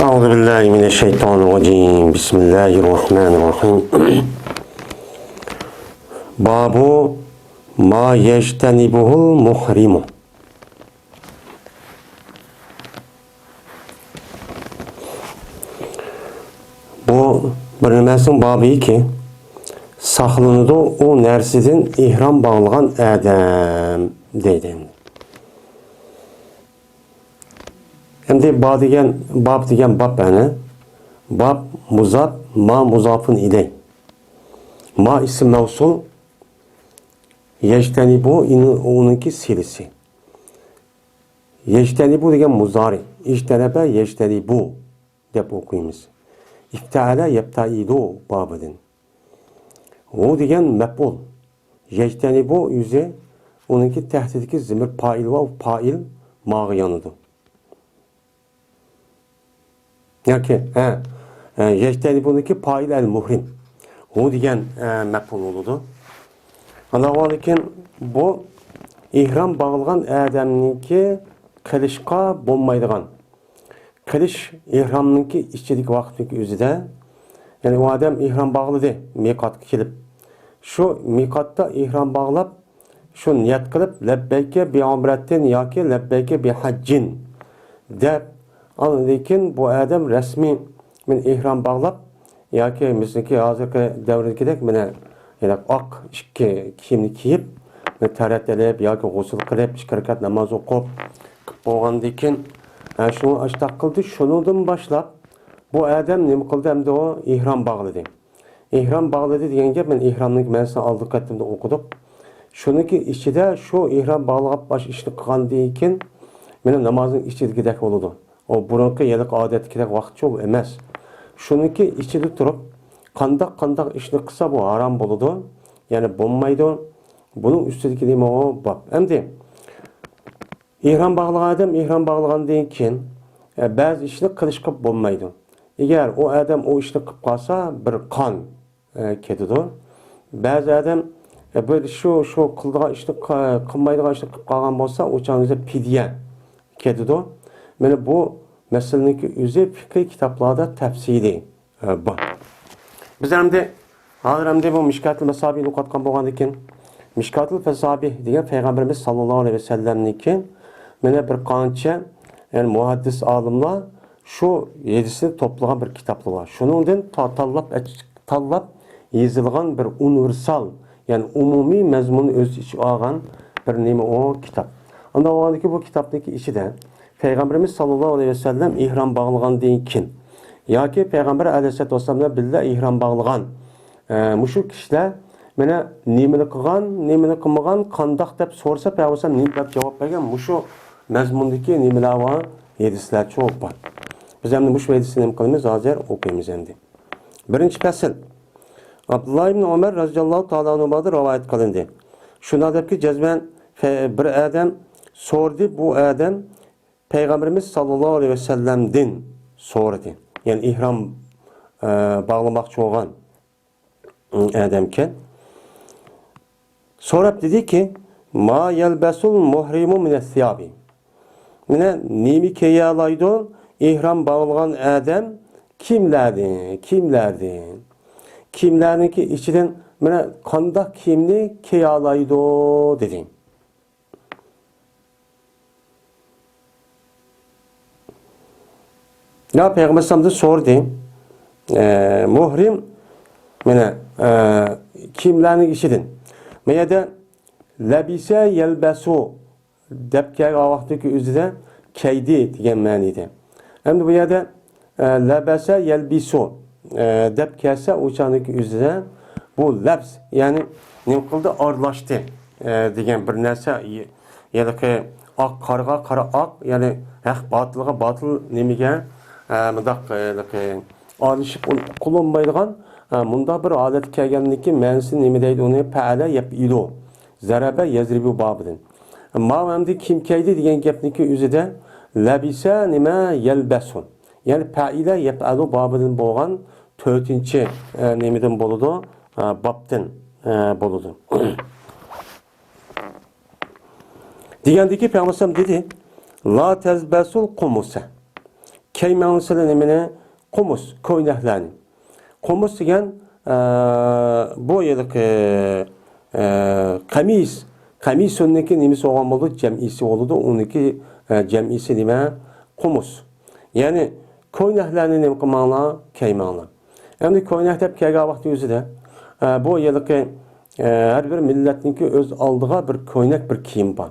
أعوذ بالله من الشيطان الرجيم بسم الله الرحمن الرحيم باب ما يجتنبه المحرم. Bu bir nemasin babı ki saqlanıdı o nersidin ihram bağlayan adam deydi. Şimdi bab degen bab yani bab muzaf ma muzafın ile ma isim mevsul yectenibu onunki silisi yectenibu degen muzari iştenebe yectenibu dep okuyumuz İftale yeptaidu babıdın o degen mef'ul yectenibu yüze onunki tehdidiki zimir pail ve pail mağı yanıdı. Yani yectenibuniki pail el muhrim. O diyen mef'ul oludu. Allah'ın bu ihram bağlayan adamınki kılışqa bulmaydıgan. Kılış ihramınki içedik vaktindeki özüde. Yani o adam ihram bağladı. Miqat'a kelip. Şu miqat'ta ihram bağlap şu niyet kılıp lebbeyke bi umretin yaki lebbeyke bi haccin dep lekin bu adam resmi men ihram bağlap yoki misliki hozirgi davrdagidek mana oq ikki kiyimni kiyib tarattalab yoki g'usl qilib 2 rakat namoz o'qib bo'lgandan keyin shuni ashtaq qildi. Shundan boshlab bu adam nima qildi? Hamda o ihrom bağladı. İhrom bağladı degan gap men ihromning ma'nosini oldi qattimda o'qidik. Shuniki ichida shu ihrom bağlab bosh ishni qilgandan keyin meni namozning ichidagidek bo'ladi. O burunki yıllık adetkilik vaqt çok emas. Şununki içinde durup qandaq işini qilsa bu haram boludu. Yani bulmaydı. Bunun üstündeki nima o bab. Endi ihram bağlayan adam ihram bağlagandan keyin bazı işni qilishqa bulmaydı. Eğer o adam o işni qilib qolsa bir qon ketidi. Bazı adam böyle şu qildigan ishni qilmaydigan ishni qilib qolgan bo'lsa o'changizda fidya ketidi. Mana bu meseleninki özü fikri kitaplarda tefsiri var. Biz hem de bu Mişkat-ül Mesabih'ni okutkan boğandı ki Mişkat-ül Mesabih diye Peygamberimiz sallallahu aleyhi ve sellem'ninki mana bir qancha yani muhaddis alimlar şu 7'sini toplagan bir kitaplı var. Şunundan tallab yazılgan bir universal yani umumi mezmunu öz içi algan bir nima o kitap. Onda o ki bu kitaptaki içi Peygamberimiz sallallahu aleyhi ve sellem ihram bağlagandan keyin yoki Peygamber aleyhissalatu vesselam'la birga ihram bağlagan muşu kişiler mana nimani qilgan, nimani qilmagan, qandaq deb so'rasa Peygamber nima deb javob bergan muşu mazmundagi nimalar bor, hadislar çok bor. Biz endi muşu hadisini nima qilamiz hozir o'qiymiz endi. Birinchi fasl. Abdullah ibn Ömer radhiyallohu ta'ala anhudan rivoyat qilindi. Shunda debki jazman bir adam so'rdi, bu adam Peygamberimiz sallallahu aleyhi ve sellem'den sordu. Yani ihram bağlamakçı olan adamken. Sorab dedi ki ma yelbesul muhrimu mine's-siyabi. Mine nimi keyalaydı ihram bağlayan adam kimlerdi? Kimlerinki içinden mine qandaq kiyimni keyalaydı dedi. Ya Peygamber sallallahu sordu. Muhrim mene kimlerinin işidin. Meyede lebise yelbesu depke vaxtdaki üzüde keydi degan ma'nida. Endi bu yerda lebese yelbisu depkese uçaniki üzüde bu lebs yani nima qildi aralashdi degan bir narsa yoki oq qora oq yani haq botilga botil nimaga mındaq alışıp kullanmaydigan munda bir adet kelganligi ma'nosi nima deydi uni fa'ala yafilu zaraba yazribu babidin. Ama endi kim keydi degan gapniki o'zida labisa nima yalbasun yani fa'ila yafalu babidin bo'lgan 4-chi nimadan bo'ladi babdan bo'ladi. Degandiki Peygamber dedi la tezbesul qumusa Keymanlı sile nemine kumus, koynaklarni. Kumus degan bu yılık kamis. Kamis onunki nemisi olan oldu, cem'isi oldu. Onunki cem'isi nime kumus. Yani koynaklarni nem kılmanlar, keymanlar. Hem de koynak dep kelgen vakti özü de bu yılık her bir milletninki öz aldığı bir koynak bir kiyim var.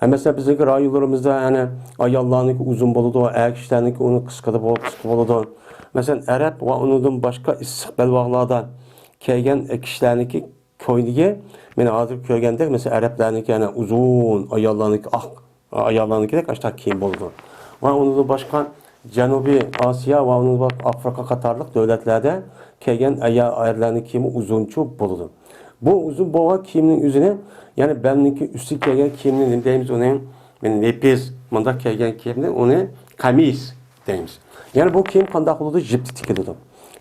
Mesela bizdeki rayonlarımızda yani ayallarınki uzun boludu, ayak işlerinki onu kıskıdı boludu. Mesela Arap ve onun başka istiqbal vaqlarda kelgen kişilerinki koyniga men hozir ko'rganda mesela Araplarniki yani uzun ayallarniki ayallarniki de kaçta kiyim boludu. Ve onun başka Janubiy Asiya ve onun Afrika qatarlıq devletlerde kelgen ayarlarniki kiyimi uzunçu boludu. Bu uzun boğa kiyiminin üzerine yani benimki üstü kelgen kiyiminin deyimiz onun men lepiz manda kelgen kiyimini onu kamis deyimiz. Yani bu kiyim qandaq boludu? Jipti tikildi.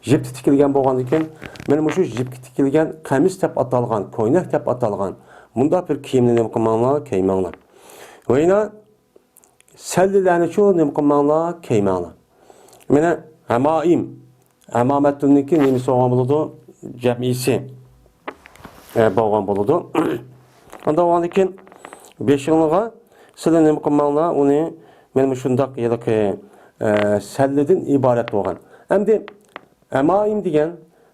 Jipti tikilgen boğandiken men şu jipti tikilgen kamis dep atalgan, koynak dep atalgan munda bir kiyimni nem qilmanglar, keymanglar. Oyna sellilerni çoğu nem qilmanglar, keymanglar. Mene hamaim, hamametuniki nemisi olgan boludu, cemisi bağlan boludu. Onda olan için 5 yılığa sizler nem qilmanglar, onu men şundaq yılık selleden ibaret olgan. Hem de Emaim degan,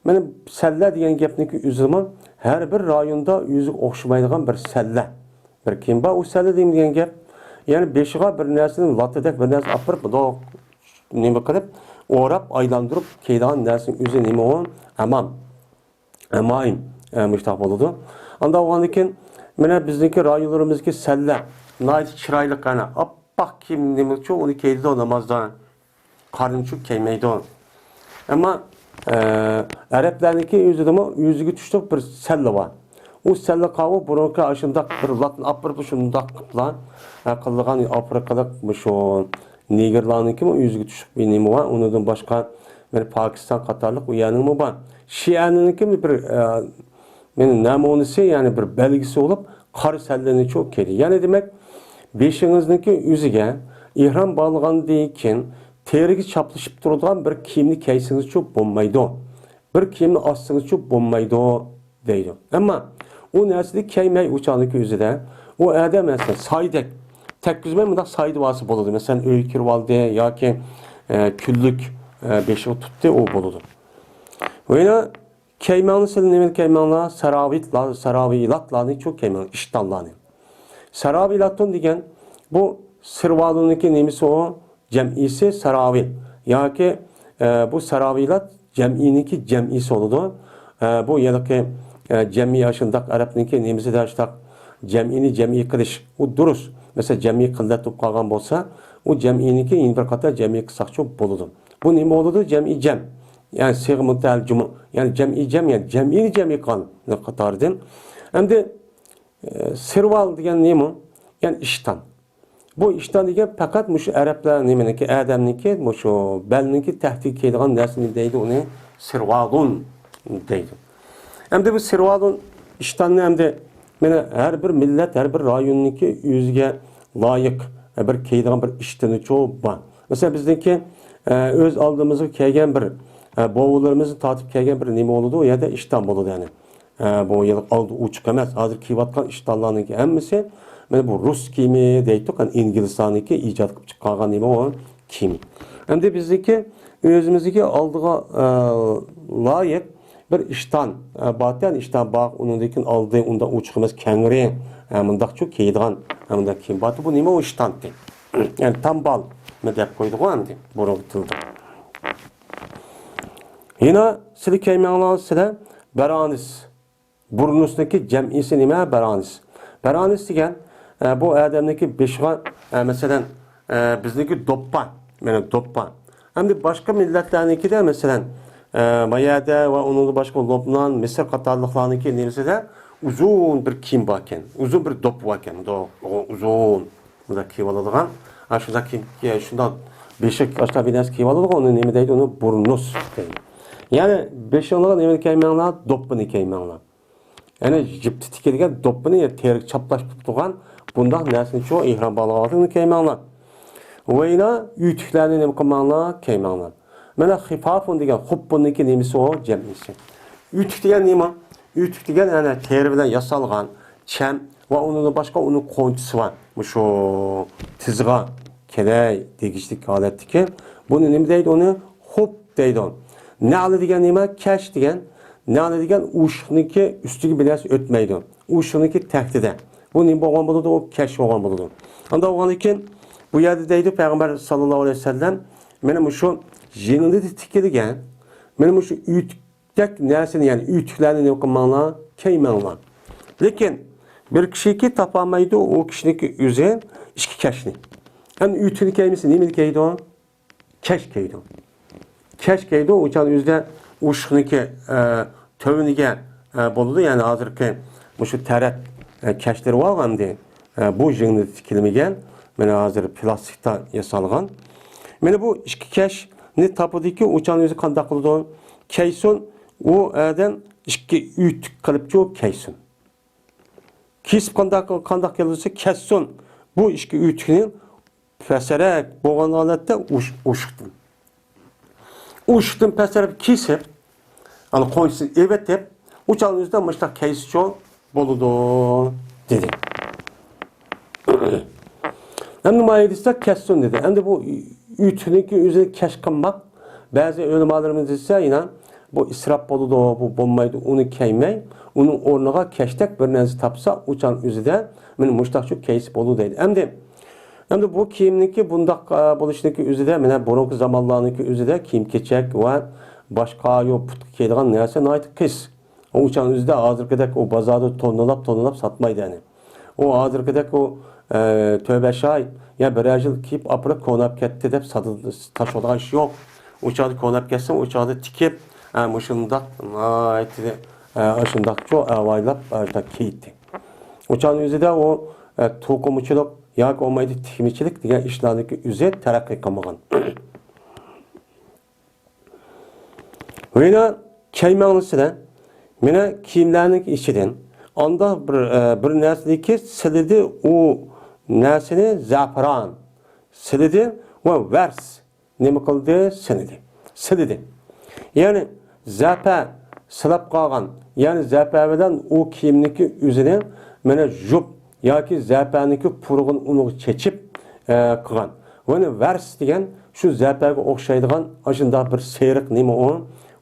benim selle degan gapniki üzümü her bir rayonda yüzü oxşamaydigan bir selle. Bir kim var o selle degan gap. Yani beşiğe bir nersini latedek bir nersi apırıp da nime qilib o'rab aylandırıp keydigan nersinin üzü nime o? Amam. Emaim müştaq boludu. Anda oğandikin mene bizdeki rayonlarımızdaki selle nayt çıraylık ana appak kim nime ço onu keydi o namazda. Karınçuk keymeydi o. Ama Araplarniki yüzüge düştük bir selle var. O selle kavu burunki aşındaq bir latın apırıp şundaq qıpla qıldıgan Afrikalıkmış o Nigerlarniki mi yüzüge düşük bir nemi var. Ondan başka Pakistan Katarlık uyanı mı var. Şianınki mi bir namunisi yani bir belgisi olup kar sellerini çok kedi. Yani demek beşinizdeki yüzüge ihram bağlagan deyken terigi çaplaşıp durduğun bir kiyimni keysiniz çok bulmaydı. Bir kiyimni astınız çok bulmaydı deydi. Ama o nesli keymey uçağındaki yüzüde o adam mesela saydek tek güzme mi da saydı vası boludu. Mesela öykür valde ya ki küllük beşi tuttu o boludu. Öyle keymanlı senin keymanla saravilatlarını çok keymanlı iştallarını. Saravilatın degen bu sırvalındaki nemisi o cem'isi saravil. Ya ki bu saravilat cem'iniki cem'isi oludu. Bu yadaki cem'i yaşındak Arap'nınki nemisi de açtak cem'ini cem'i kılış. O durus. Mesela cem'i kıldat tup kalgan bolsa o cem'iniki in bir kata cem'i kısakçı boludu. Bu nemi oludu? Cem'i cem. Yani sığ mutel cumu. Yani cem'i cem yani cem'ini cem'i kan katardım. Hem de sırval degen nemi? Yani iştan. Bu işten degen fakat muşu Araplar nemeniki adamniki muşu belninki tahtik edilen nersini deydi onu sirvalun deydi. Hem de bu sirvalun işten hem de her bir millet her bir rayonniki yüzge layık bir keydiğen bir işteni çoğu var. Mesela bizdeki öz aldığımızı keygen bir boğularımızı tatip keygen bir nemi oldu ya da işten boludu yani. Bu yıllık aldı uçuk emez. Hazır kivatkan iştanlarınki emmisi bu Rus kimi deydik, yani İngilizstan'daki icat kılıp çıkan nemi o kimi. Hem de bizdeki özümüzdeki aldığı layık bir iştan, batıyan iştan bak, onundaki aldığı onda uçuğumuz kengri, mındak çok keydiğen, mındak kim batı bu nemi o iştan değil. Yani tam bal medep koyduk o andi, bunu tutuldu. Yine sizi keymanlar size beranis, burnusundaki cem'isi neme beranis. Beranis degen bu adamdaki beşiğe mesela bizdeki doppa, yani doppa. Hem de başka milletlerindeki de mesela Maya'da ve onun başka Lobnan, Mısır Katarlıklarındaki neresi de uzun bir kim varken, uzun bir dop varken, uzun burada kivaladığın, şuradaki şundan beşik aşağı bir nes kivaladığın onun nemi deydi onu burnus deydi. Yani beşiğinler nemi keymenler doppunu keymenler. Yani jipti tikilgen doppunu terik çaplaş tuttuğun bundan nersini çoğu ihram bağlavatını keymenler. Vayna ütüklerini ne kılmanlar, keymanlar. Mana xifafun degan xubbuniki nemisi o cemisi. Ütük degan nima? Ütük degan ana teri bilan yasalgan cham va onun başka onun qo'nchisi var. Şu tizg'a kelay tegishlik holatdiki, buni nima deydi onu? Xubb deydi. Na'li degan nima? Kash degan. Na'li degan ushuniki ustiga bilas o'tmaydi. Ushuniki tahtida. Bu nima bo'lgan bo'ladi? O kash bo'lgan bo'ladi. Anda o'g'an ekan bu yerda deydi Payg'ambar sallallohu alayhi vasallam mana shu jenida tikilgan, mana shu ütükdek narsani, ya'ni ütüklarni nima qilmanglar, keymanglar. Lekin bir kishiki topolmaydi, o kishiniki o'zi ikki kashni. Ham ütükni keymisi nima keydi o? Kash keydi. Kash keydi, o'shan o'zida ushuniki tövniga bo'ladi, ya'ni hozirgi shu taraf kashlar olganda bu jenida tikilmagan, mana hozir plastikdan yasalgan. Mana bu ikki kashni topdiki, o'shan o'zi qanday qiladi? Kaysun o adam ikki ütük qilibchi kaysun. Kesip qanday kelirse kessun. Bu ikki ütükni pasarak bo'lgan holatda ushqdim. Ushqdim pasarak kesib, ana qo'ysin evetib, o'shan o'zida mashta kayscho bo'ladi dedi. Endi nima deysa kessun dedi. Endi bu ütükniki o'zini kash qilmoq ba'zi ulamolarimiz esa inan bu israf bo'ladi, bu bo'lmaydi, uni keymay, uning o'rniga kashdak bir narsa topsa, o'shan o'zida men mushtaqchu kays bo'ladi deydi. Endi bu kiyimniki bundaq bo'lishniki o'zida, mana burungi zamonlarniki o'zida kiyim-kechak va boshqa yo put kiyadigan narsa nihoyat qis. O'shan o'zida hozirgidek o bozorda tonlab sotmaydi yani. O hozirgidek o tövbe shay ya bir yil kiyib apra konab ketdi deb tashadigan ish yo'q. O'chada konab ketsa, o'chada tikib mushundaq aytdi, ashundaq cho avaylab kiydi. O'shan o'zida o to'qimchilik yoki olmaydi tikmichilik degan ishlarniki o'zi taraqqiy qilmagan. Mana kaymanlisida mana kiyimlarning ichidan onda bir narsaniki silidi, o narsani za'faron silidi va vars nima qildi? Silidi. Yani zapa silab qolgan, yani zapa bilan o kiyimniki o'zini mana jup yoki zapaniki purg'in uni chechib qilgan. Buni vars degan shu zapaga o'xshaydigan ashunday bir seriq nima o?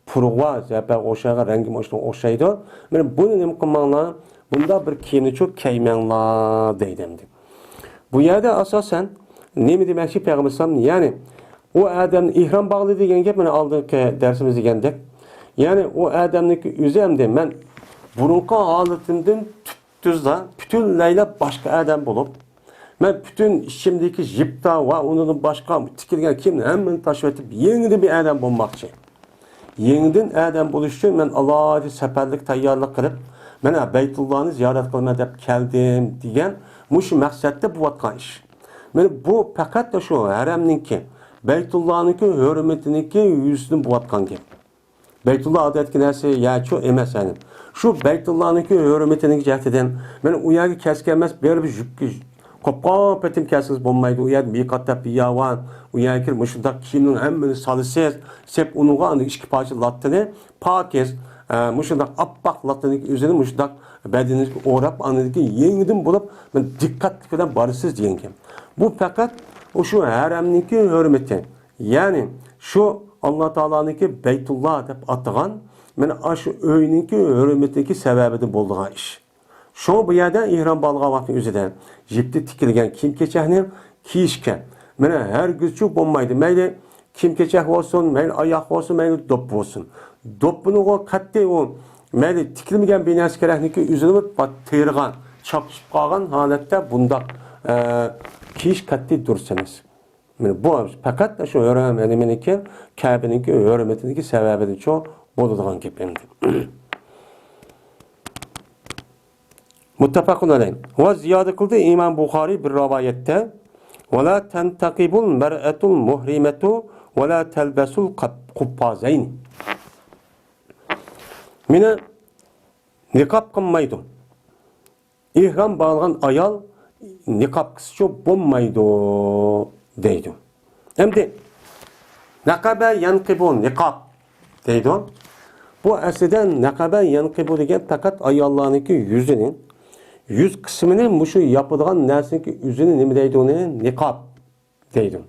Purg'a zapaga o'xshagan rangi moshina o'xshaydi. Mana buni nima qilmanglar? Bunda bir kiyimni cho'k kaymanglar deydi. Bu yerda asosan nima demoqchi Payg'ambar sallam, ya'ni o adamni ihrom bağlı degan gap mana oldingi darsimiz degandek. Ya'ni o adamniki o'zi hamda men burunqi holatimdan tuzda butunlayla başka adam bo'lib, men bütün ishimdagi jipta va undan boshqa tikilgan kiyimni hammani tashlab etib, yangidan bir adam bo'lmoqchi. Yangidan adam bo'lish uchun men alohida safarlik tayyorlik qilib, mana Baytullohni ziyorat qilma deb keldim degan mush maqsadda bo'layotgan ish. Mana bu faqat shu haramniki, Baytullohning hurmatiniki yuzini bo'layotgan gap. Baytulloh odatki narsa yachu emas yani. Şu Baytullohning hurmatining jihatidan men u yerga kasga emas, berib jupki qopqon petim kasgiz bo'lmaydi. U yer miqatda piyavan, u yerga mushundaq kiyimning hammani solisiz, sep uningga uni ikki parcha latini pakiz, mushundaq oppoq latini o'zini mushundaq badaningizga o'rab, aniki yengidan bo'lib, men diqqat bilan borsiz degan. Bu faqat o'shu haramning hurmati. Ya'ni shu Allah Taala'nınki Beytullah deb atagan, mana shu o'yninki hurmatiki sababidan bo'lgan ish. Shu bu yerda ihrom bo'lgan vaqtning o'zida jipti tikilgan kiyim-kechakni kiyishga mana har guzchu bo'lmaydi. Mayli kiyim-kechak bo'lsin, mayli oyoq bo'lsin, mayli do'p bo'lsin. Do'ppini o qat'iy o mayli tikilmagan binasi kerakniki o'zini tergan, chopishib qolgan holatda bundaq kiyish qat'iy durust emas. Bu faqat shu hurmatniki, Kabe'ninki hurmatiniki sababidan çok bo'ladigan gap endi. Muttafaqun alayh. Va ziyoda qildi İmam Buxoriy bir rivoyatda: "Va la tantaqibul mar'atul muhrimatu va la talbasul qubbazayn." Mina niqob qilmaydi. Ihrom bo'lgan ayol niqob qilsa bo'lmaydi deydi. Endi naqabe yanqibu niqab deydi. Bu aslida naqabe yanqibu degan faqat ayollarniki yüzünün yüz kısmını muşu yapılan nersinki yüzünü nima deydi onu? Niqab deydi.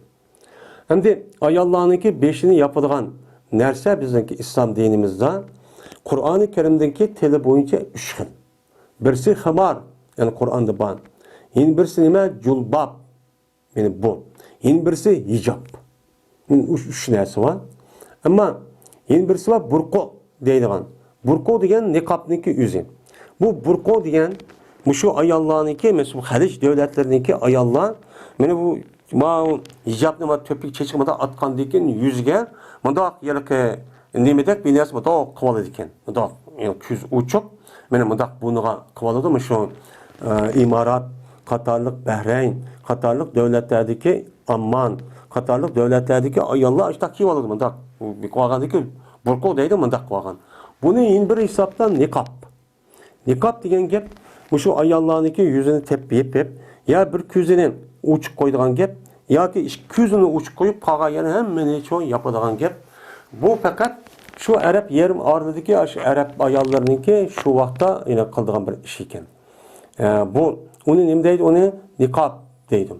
Endi ayollarniki beşini yapılan nerse bizimki İslam dinimizde Kur'an-ı Kerim'deki tili boyunca 3 xil. Birisi ximar, yani Kur'an'da ban. Yine birisi nima? Julbab. Yani bu. Yine birisi hicab. Yani 3 nersi var. Ama yine birisi var burqu deydigan. Burqu degan niqabniki yüzü. Bu burqu degan şu ayollarniki, mesela Xalij devletlerindeki ayollar, mana bu hicabni töpük chechimada atqandan keyin yuzga bundoq yilqi nimadak bir narsa bundoq qilib oladi ekan. Bundoq ko'z uchuq, mana bundoq buniga qilib oladi. Shu İmarat, qatorliq Bahrayn, qatorliq davlatlardagi Amman, qatorliq davlatlardagi ayollar ishta kiyib oladi bundoq. Bu qilgandiki burqu deydi bundoq qilgan. Buni yin bir hisobdan niqab. Niqab degan gap şu ayollarniki yüzünü tepip ya bir ko'zini uçuk qo'ydigan gap yoki ko'zini uçuk qo'yib qolgan yana hammani cho'ng yapadigan gap. Bu faqat şu Arab yerim ardidagi Arab ayollarniki şu vaqtda yine qildigan bir ish ekan. Bu uni nima deydi? Uni niqab deydi.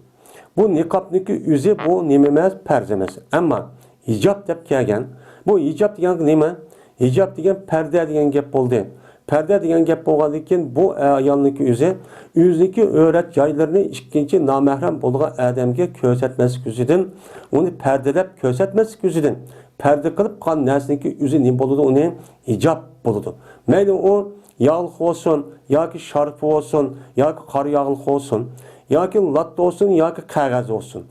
Bu niqabniki o'zi bu nima emas, farz emas. Ammo hijab deb kelgan. Bu hijab degan nima? Hijab degan parda degan gap bo'ldi. Perde degan gap bo'lgandan keyin bu ayolniki o'ziniki o'rat joylarini ikkinchi nomahram bo'lgan odamga ko'rsatmaslik yuzidan, uni pardalab ko'rsatmaslik yuzidan parda qilib qolgan narsaniki o'zi nima bo'ladi? Uni hijab bo'ladi. Mayli u yog'liq bo'lsin, yoki sharf bo'lsin, yoki qor yog'liq bo'lsin, yoki lat bo'lsin, yoki qog'oz bo'lsin.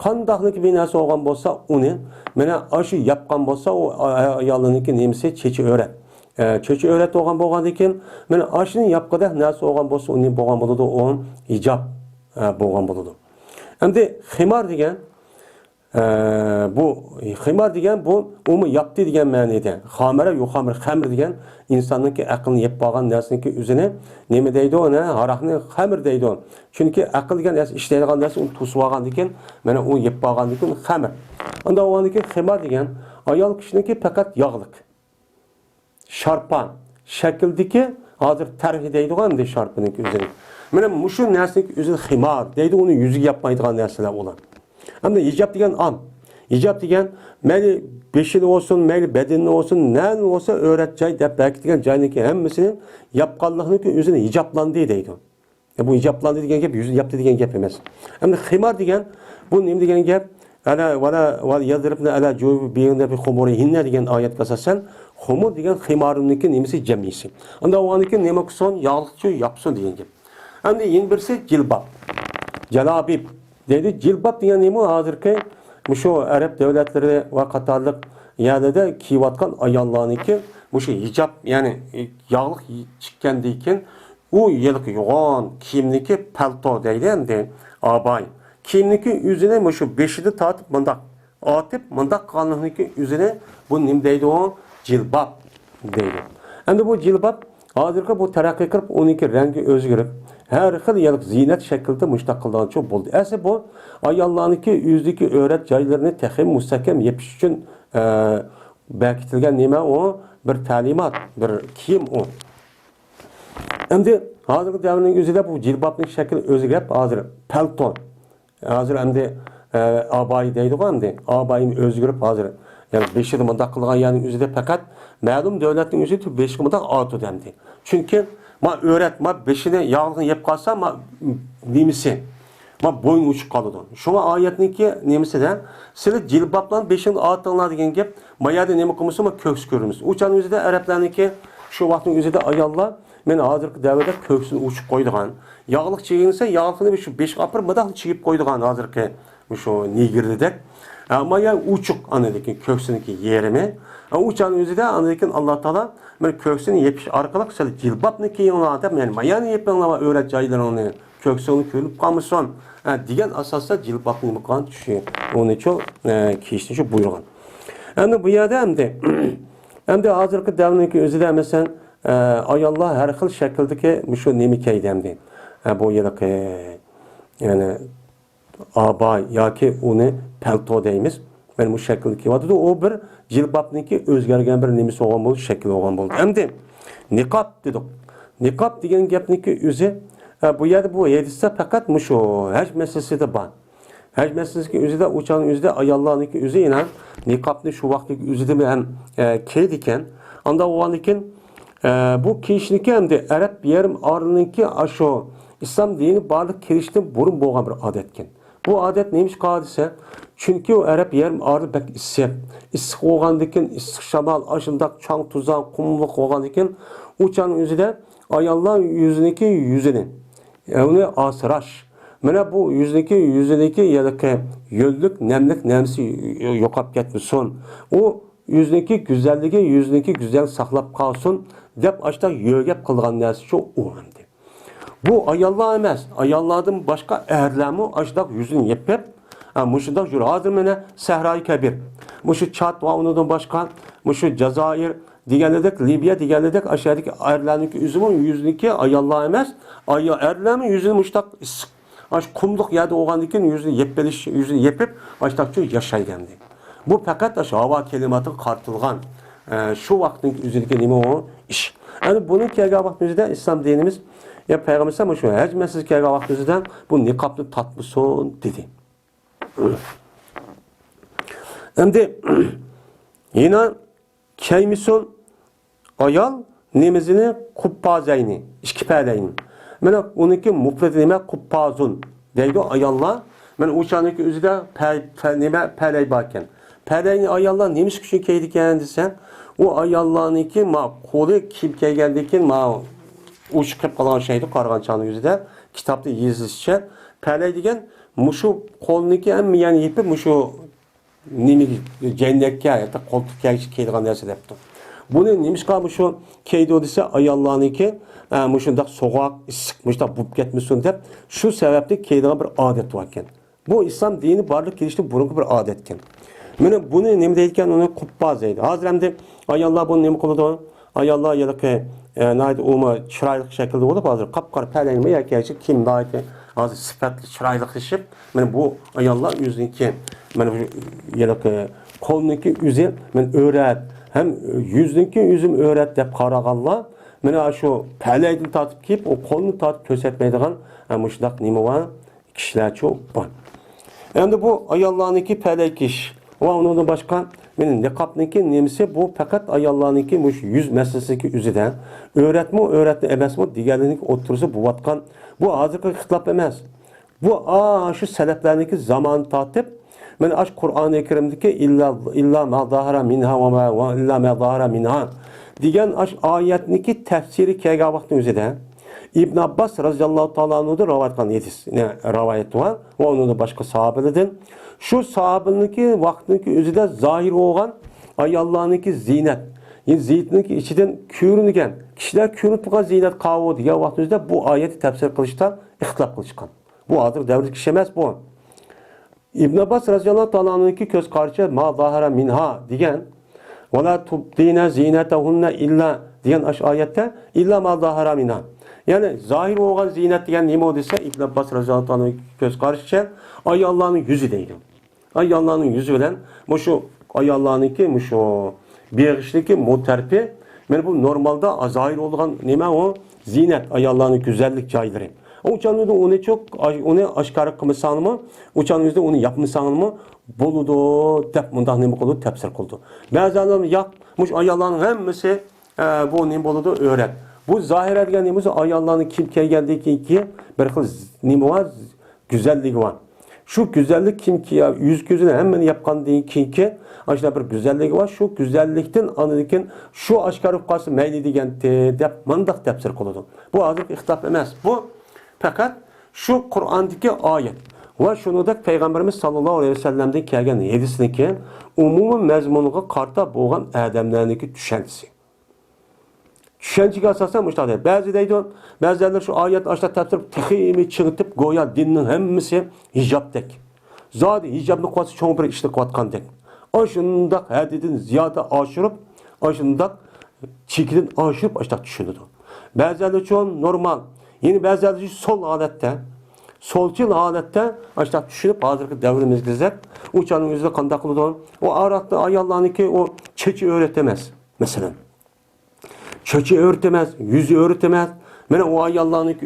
Qandaqlik bir narsa olgan bo'lsa, uni mana shu yapgan bo'lsa, u ayolniki nimasi chechi o'rat. Çöçü öğret olgan ekan, mana ashini yapqida narsa olgan bo'lsa, uni bo'lgan bo'ladi, o hijab bo'lgan bo'ladi. Endi ximar degan bu ximar degan bu uni yaptı degan ma'noda. Xamira yo'q xamir degan insonniki aqlni yeb qolgan narsaniki o'zini nima deydi ona? Haraqni xamir deydi. Chunki aql degan narsa ishlaydigan narsa uni to'sib olgan ekan, mana u yeb qolgan ekan xamir. Unda o'g'andiki ximar degan ayol kishiniki faqat yog'liq. Şarpan şekildeki hazır terhi deydiğen de şarpının üzerine. Mana muşu narsaniki o'zi ximar deydi, uni yuziga yapmaydigan narsalar olan. Hamda hijab degan am. Hijab degan mayli beshini olsun, mayli bedenini olsun, ne olsa o'rat joy deb bekitigan joyniki hammasini yapqanliqniki o'zini hijablandı deydi. Bu hijablandı degan gap yuzni yaptı degan gap emas. Hamda ximar degan bu nima degan gap? Ana vala yadribna ala jubi biyinda bi khumurihinna degan oyatga asosan xumur degan ximarniki nimasi jamisi. Unda o'g'aniki nima qilsin, yog'liqchi yapsin degan gap. Endi yin birisi jilbab. Jalabib deydi. Jilbab degan nima? Hozirgi shu Arab davlatlari va qatorliq yerlarda kiyayotgan ayollarniki shu hijab, ya'ni yog'liq chiqqandan keyin u yilqi yo'g'on kiyimniki palto deydi endi abay. Kiyimniki yüzüne şu beşini tartıp mındak atıp mındak kanlığındaki yüzüne bu nim deydi o? Cilbab deydi. Hem de bu cilbab hazırki bu terakki kırıp 12 rengi özgürüp her xil yılıq zinet şekilde müştakıldan çok buldu. Esi bu ayollarniki yüzdeki öğret caylarını tehim müstahkem yapış için bekitilgen nime o? Bir talimat, bir kiyim o. Hem de hazırki devrinin yüzüde bu cilbabın şekli özgürüp hazır pelton. Hazır endi abayı deydi o endi. Abayını özgürüp hazır. Yani 5 yıl mındak kılgan yani üzerinde fakat ma'lum devletin üzerinde 5 yıl mındak atı dendi. Çünkü ma öğret ma 5'ine yağlıqını yep kalsa ma nimisi ma boyun uçup kalıdı. Şuna ayetninki nimisi de sizler cilbaplan 5 yıl atınlar degen gep ma yerde nemi kılmışsa ma köks görürüz. Uçan üzerinde Araplarınki şu vaktin üzerinde ayallar men hazırki devrede köksünü uçup koyduğun. Yağlıq çeginse yağlıqını şu 5 kapır mıdak çekip koyduğun hazırki şu nigirdi dek. Ama ya uçuk anladaki köksününki yerimi. Uçan özü de anladaki Allah Teala men köksünü yepiş arkalık sel cilbapni keyin ona da men mayani yepenlama öğret jaylarını köksünü kölüp kalmışsan degan asasda cilbapni mıkan düşüyor. Onu çok kişi şu buyurgan. Endi bu yerda endi hazırki davrinki özü de mesela ayollar her xil shakldagi shu nima keydamdi. Bu yerda yani abay yoki uni palto deymiz. Ben bu şekilde kiyadi. O bir jilbabniki o'zgargan bir nimasi olgan bo'ldi, shakli olgan bo'ldi. Endi niqob dedik. Niqob degan gapniki o'zi bu yerda bu hadisda faqat mushu haj masalasida bor. Haj masalasiga o'zida o'chaning o'zida ayollarniki o'zi yana niqobni shu vaqtdagi o'zida ham kiydi ekan. Anda o'g'anlikin bu kiyishniki hamda arab yarim orliniki shu islom dini barliq kirishdan burun bo'lgan bir odat ekan. Bu odat neymiş qadisa? Çünkü o Arap yerim arı bek issiq olgandikin, issiq shamol, aşındaq çang tuzan, qumluq olgandikin, uçanın özüde ayollar yüzüneki yüzünü, onu asıraş. Mana bu yüzüneki yadaki yolluk, nemlik, nemsi yoqab ketmesin. O yüzüneki güzel saqlab qalsın, dep aştaq yögep qılgan narsa şu o hamdi. Bu ayollar emas, ayollardan başqa erlermi aştaq yüzünü yepep, muşudak jür. Hazır mene Sehra-i Kebir. Muşu Çat ve ondan başka, muşu Cezayir, diğerledek Libya, diğerledek aşağıdaki erlerindeki üzümün yüzündeki ayallah emez. Erlerinin yüzünü muştak aş kumluk yerde oğandikin yüzünü yepeliş, yüzünü yepip aştakçı yaşaygendi. Bu fakat aş hava kelimatı kartılgan. Şu vaktin üzerindeki nime o iş. Yani bunun kerga vaktimizde İslam dinimiz ya Peygamber şu her mesele kerga vaktimizde bu nikaplı tatlıson dedi. Endi yine keymisun ayal nemizini kuppazayni, işkipeleyni. Mana onunki mufredi neme kuppazun deydi ayallar. Mana uçanınki özü de neme peley bakken. Peleyni ayallar nemiş kişi keydi kendisi. O ayallarınki kolu kim keygendikin uçup kalan şeydi kargançanın yüzü de kitapta yazılışça. Peley degen muşu koluniki hem yani ipi muşu nimi cennekke ya da koltuk keydiğen derse depti. Bunu nimiş kalmış şu keydi odise ayallarınki muşundak soğuk sıkmışta bup ketmişsin dep şu sebeple keydiğen bir adet varken. Bu İslam dini barlık girişte burunku bir adetken. Bunu nimi deyken onu kuppazaydı. Hazır hem de ayallar bunu nimi koludu. Ayallar ya da ki naydı uma çıraylık şekilde olup hazır kapkar peleyinme ya ki kim naydı hazır sıfatlı çıraylık işip bu ayallar yüzünki ya da ki kolunki yüzü öğret hem yüzünki yüzüm öğret dep qarağanlar mana şu peleydin tatıp kiyip o kolunu tatıp kösetmeydiğen muşlaq nimi var kişiler çok var. Endi bu ayallarınki peley kiş ve ondan başka niqabniki nemisi bu fakat ayallarınki muş yüz meselesiki üzüden öğretme emesmi diğerlerinin oturusu bu vatkan bu hazırki xitlap emez. Bu şu seleflerdeki zaman tatip aş Kur'an-ı Kerim'deki illa ma zahara minha ve illa ma zahara minha diyen aş ayetniki tefsiri kega vaktin üzüden İbn Abbas radıyallahu ta'ala anhu'da rivayet var ve onun da başka sahabelerden şu sahabeninki vaktindeki özüde zahir olan ayallarınki zinet. Yani zinetinki içinden körünüken kişiler körünüp bu zinet kavga diye vaktimizde bu ayeti tefsir kılıştan ihtilaf kılışkan. Bu adır devlet kişemez bu. İbn Abbas radıyallahu ta'ala anhu'nki göz karşı ma zahara minha diyen ve la tubdine zinetehunne illa diyen ayette illa ma zahara minha. Yani zahir olan zinet diyen nime o dese İbn Abbas radıyallahu ta'ala göz karşı ayallarının yüzü değil. Ayallarının yüzü bilen şu ayallarınki şu bir muterpi bu normalde zahir olan nime o zinet ayallarının güzellik cayları. Uçanında onu çok onu aşkarı kılmışsan mı? Uçanında onu yapmışsan mı? Boludu, dep mundak nime oldu, tefsir oldu. Bazen yapmış ayallarının hemmisi bu nime boludu öğret. Bu zahir edilen nime ayallarının kim geldiği ki bir kız nime var, güzelliği var. Şu güzellik kim ki ya yüz gözüne hemen yapkan değil ki aşağıda bir güzellik var. Şu güzellikten anırken şu aşkarı kalsı meyli diyen dep mandak tefsir kılıdı. Bu azıcık ihtilaf emez. Bu fakat şu Kur'an'daki ayet ve şunu da Peygamberimiz sallallahu aleyhi ve sellem'den kelgen hadisindeki umumi mezmunuğa karta boğan adamlarındaki düşentisi. Düşençiga asasen müştahide. Bazıları şu ayet aşağı tefsir tehimi çıngıtıp goya dinin hemmisi hicaptek. Zadi hicabını kuatı çoğun bir işte kuatkantek. Aşındak hadidin ziyade aşırıp aşındak çekidin aşırıp aştak düşünüdü. Bazıları çoğun normal. Yine bazıları sol adette solçil holatda ashta tushunib hozirgi davrimizga zak o'chaning o'zida qanday qiladi o aratni ayollarniki o chechi o'rtamas masalan chechi o'rtamas yuzi o'rtamas mana o ayollarniki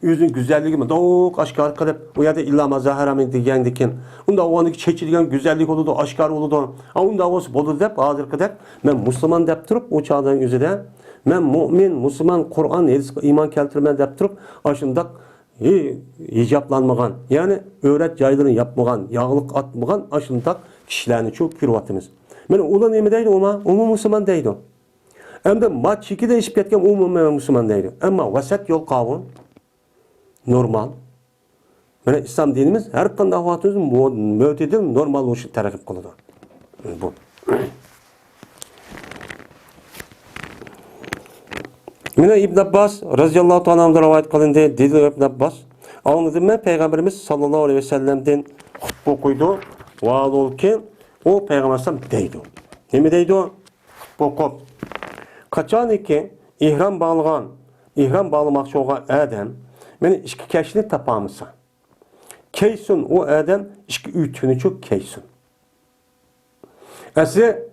o'zining go'zalligini do'q oshkor qilib u yerda illama zaharamin degandikin unda o'niki chechi degan go'zallik bo'ladi oshkor bo'ladi unda o'zi bo'ladi deb hozirgidek men musulmon deb turib o chog'ning o'zida men mu'min musulmon Qur'on hadisga iymon keltiraman deb turib ashundoq hijoblanmagan ya'ni o'rat joylarini yapmagan yog'liq atmagan ashundoq kishilarni çok ko'ryapmiz mana ular nima deydi umumiy musulmon deydi endi mat chekida ishib ketgan umumiy musulmon deydi ammo vasat yo'l qovun normal mana islom dinimiz har qanday holatimiz mo'tadil normal bo'lishni targ'ib qiladi bu Mina İbn Abbas radıyallahu ta'ala anhu rivayet kılındı. Dedi İbn Abbas. Anladım ben Peygamberimiz sallallahu aleyhi ve sellem'den hutbe koydu. Vaad ol ki o Peygamber sallam deydi. Ne mi deydi o? Hutbe koydu. Kaçan ki ihram bağlamakçı olan adam beni işki keşini tapamısa. Keysun o adam işki ütünü çok keysun. Size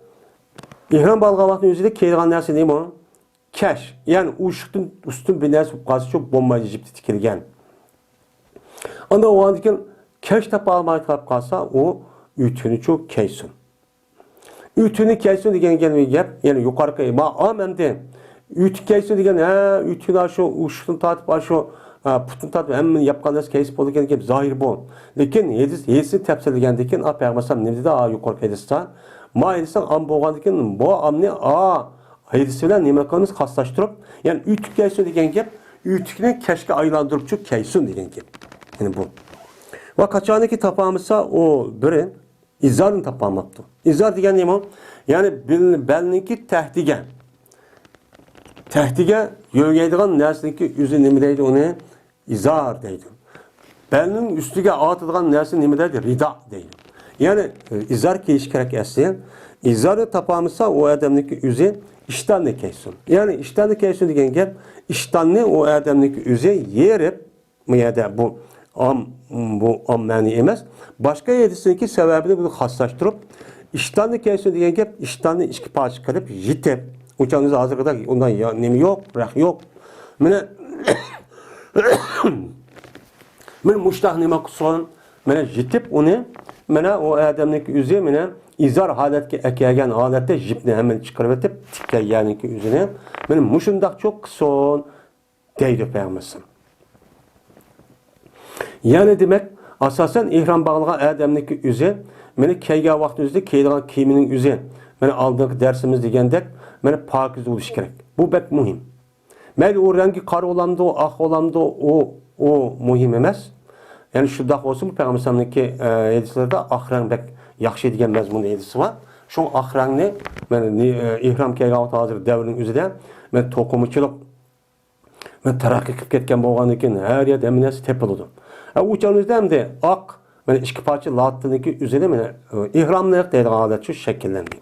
ihram bağlamakın üzerinde keygan neresi değil mi o? Keş, yani uşuktun üstün bir neresi bu çok bombacı cipti tikilgen. Onda o andikin keş tapa almayı kapıp kalsa o ütünü çok keysun. Ütünü keysun degen gelmeyi yap, yani yukarı kayı. Amende ütü keysun degen ütünü aşu uşuktun tatıp aşu putun tatıp hemen yapkan neresi keysi bolu degen zahir bu. Lekin yedisi tepsil degen deken peygambersem ne dedi yukarı kaydısta. Ma edisen am boğan deken bu am ne hadisi bilan nima qilamiz xaslashtirib, ya'ni uytib kaysun degan gap, uytikni kashga aylantirib chu kaysun degan gap. Yani bu. Va qachoniki topamizsa o biri izarni topamapti. İzar degan nima? Ya'ni belniki tahtiga yo'gaydigan narsaniki o'zi nima deydi uni? İzar deydi. Belning ustiga otadigan narsa nima deydi? Rida deydi. Ya'ni izar kiyish kerak asli. İzarni topamizsa o odamniki o'zi İştanlı keysun. Yani iştanlı keysun degen gap, iştanlı o adamniki o'zi yerib, bu yerda bu am ma'ni emas. Boshqa yedisiniki sababini bunu xaslashtirib, iştanlı keysun degen gap, iştanlı ikki parcha qilib yetib, o'chamiz hozirda undan nima yo'q, raq yo'q. Mana men mushtah nima qilsin, mana yetib uni, mana o adamniki o'zi mana izar holatga akagan holatda jipni hemen chiqarib etib tikkaniki o'zini men mushundoq çok qilsin deydi Peygamberimiz. Yani demek asasen ihram bağlagan adamniki o'zi meni kiygan vaqtimizda kiyadigan kiyimining o'zi meni oldingi darsimiz degandek meni pokiz bo'lishi kerak. Bu bek muhim. Mayli o rangi qora olamdi, oq olamdi, o muhim emas. Yani shundoq bo'lsin Peygamberimizning hadislarida oq rang bek yaxshi degan mazmun edisi var. Şu oq rangni men ihrom kiygan hozir davrining o'zida men to'qimachilik men taraqqiy qilib ketgan bo'lgandan keyin har yerda hamma tepiladi. U chog'imizda hamda oq men ikki parcha latniki o'zida men ihromlik deydigan holat shu shakllandi.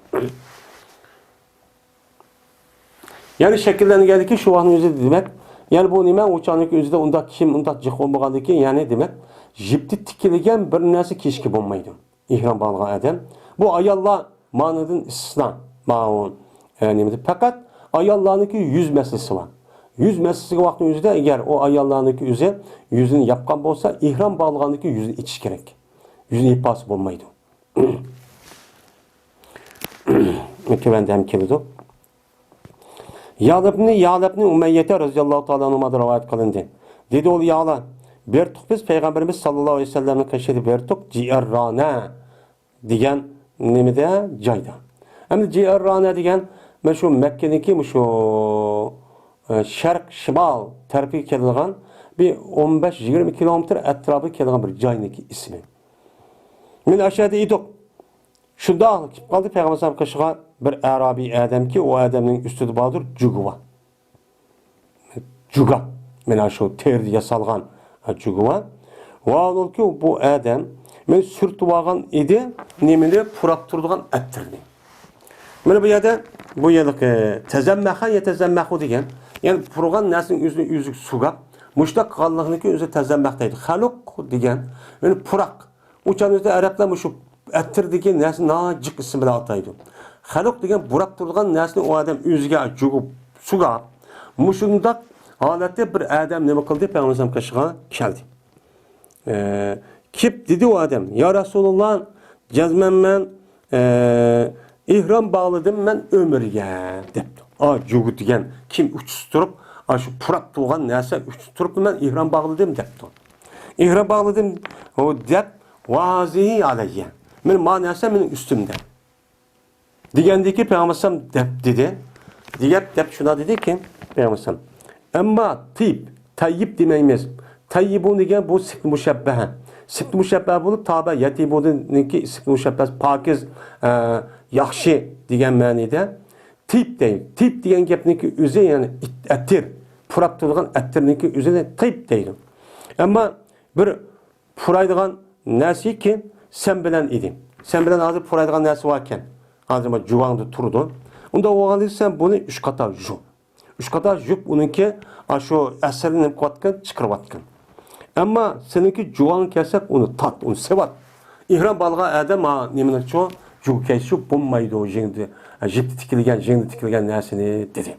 Yani shakllanganki shu vaqtning o'zida demak, yani bu nima u chog'niki o'zida unda kim unda jiq bo'lmagandan keyin yani demak, jipti tikilgan bir narsa kiyishga bo'lmaydi. İhram bağlayan adam. Bu ayollar manidin istisna. Fakat ayollarınki yüz meselesi var. Yüz meselesi vaktin yüzde eğer o ayollarınki yüzünü yapkan olsa ihram bağlayanınki yüzünü içiş gerek. Yüzünü ipası olmaydı. Mükemmel hem kelidi. Ya'labni Umeyyete radıyallahu ta'ala anhuma rivayet kılındı. Dedi ol Ya'la. Bertuk biz Peygamberimiz sallallahu aleyhi ve sellem'in keşfeti Bertuk Ci'errana degan nimada joyda. Endi Ci'errana degan men shu Makkaniki shu sharq shimol tarafiga keladigan bir 15-20 kilometr atrofiga keladigan bir joyniki ismi. Men aşağıda edik. Shunda kelib qoldi Peygamber sallallohu alayhi vasallam bir Arabiy odamki, o odamning ustida bordir juguva. Juga. Mena shu terdi yasalgan juguva. Vaolki bu adam men sürtüp algan idi, nemini purap turduğan ettirdi. Mana bu yerda bu yerlik tezemmeha yetezemmehu degan, yani purgan narsaning o'zini o'zi sugab, muşta qallıqniki özü təzəlməkdəydi. Xaluq degan, yəni puraq. Uçan özdə ərəblər muşu əttir degan nəsə nacıq ismi bilan ataydı. Xaluq degan buraq turğan nəsni o adam özüge cugub, suga. Muşundaq halətdə bir adam nima qildi? Peyğəmbər qəşiğa gəldi. Kip dedi o adam, ya Rasulullah, cəzmən mən ihram bağladım mən ömürgə depdi. Cugu degan kim uçsuz turub, şu puraq turğan nəsə uçsuz turub mən ihram bağladım depdi. İhram bağladım o dep vazihi aleyye. Mən manəsə mənim üstümdə. Degendi ki Peyğəmbər dedi. Dep şuna dedi ki Peyğəmbər amma tayyib deməyimiz. Tayyibun degan bu sifat müşəbbəh. Sifat müşəbbəh bo'lib tabi yatibuniki sifat müşəbbəh pakiz yaxşı degan ma'noda tip deyil. Tip degan gapniki o'zi yani attir, purab turgan attirniki o'zini tip deyil. Amma bir puraydigan narsa ki sen bilan eding. Sen bilan hozir puraydigan narsa bor ekan. Hozir ma juvangda turdi. Unda o'g'il sen buni 3 qator ju. 3 qator jup uniki shu asrini qotgan chiqirib Ama seninki juvan kesek onu tat, onu sevat. İhram balga adam ha nimini ço ju kesu bommaydı o jindi. Jipti tikilgen nesini dedi.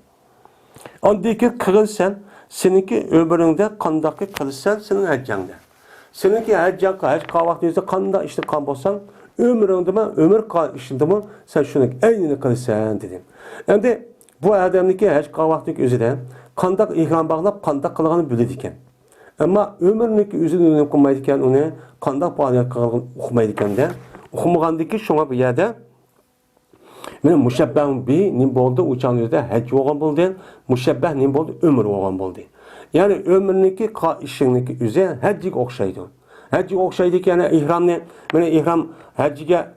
Andaki kılsan seninki ömründe kandaki kılsan senin hacjanda. Seninki hacjan hac kavaqtıysa kanda işte kan bolsan ömründe mi ömür işinde mi sen şunu aynını kılsan dedim. Endi bu adamniki hac kavaqtıyk özüde kandak ihram bağlap kandak kılganı bildi iken. Ama ömürlük üzerine okumaydıkken onu kandak bağlayan okumaydıkken de okumagandaki şuna bir yerde benim müşebbehim bir nim oldu uçan yüzde hac olgan oldu müşebbeh nim oldu ömür olgan oldu. Yani ömürlüki işinliki üzerine hacik okşaydı. Hacik okşaydı ki yani ihramne beni ihram hacike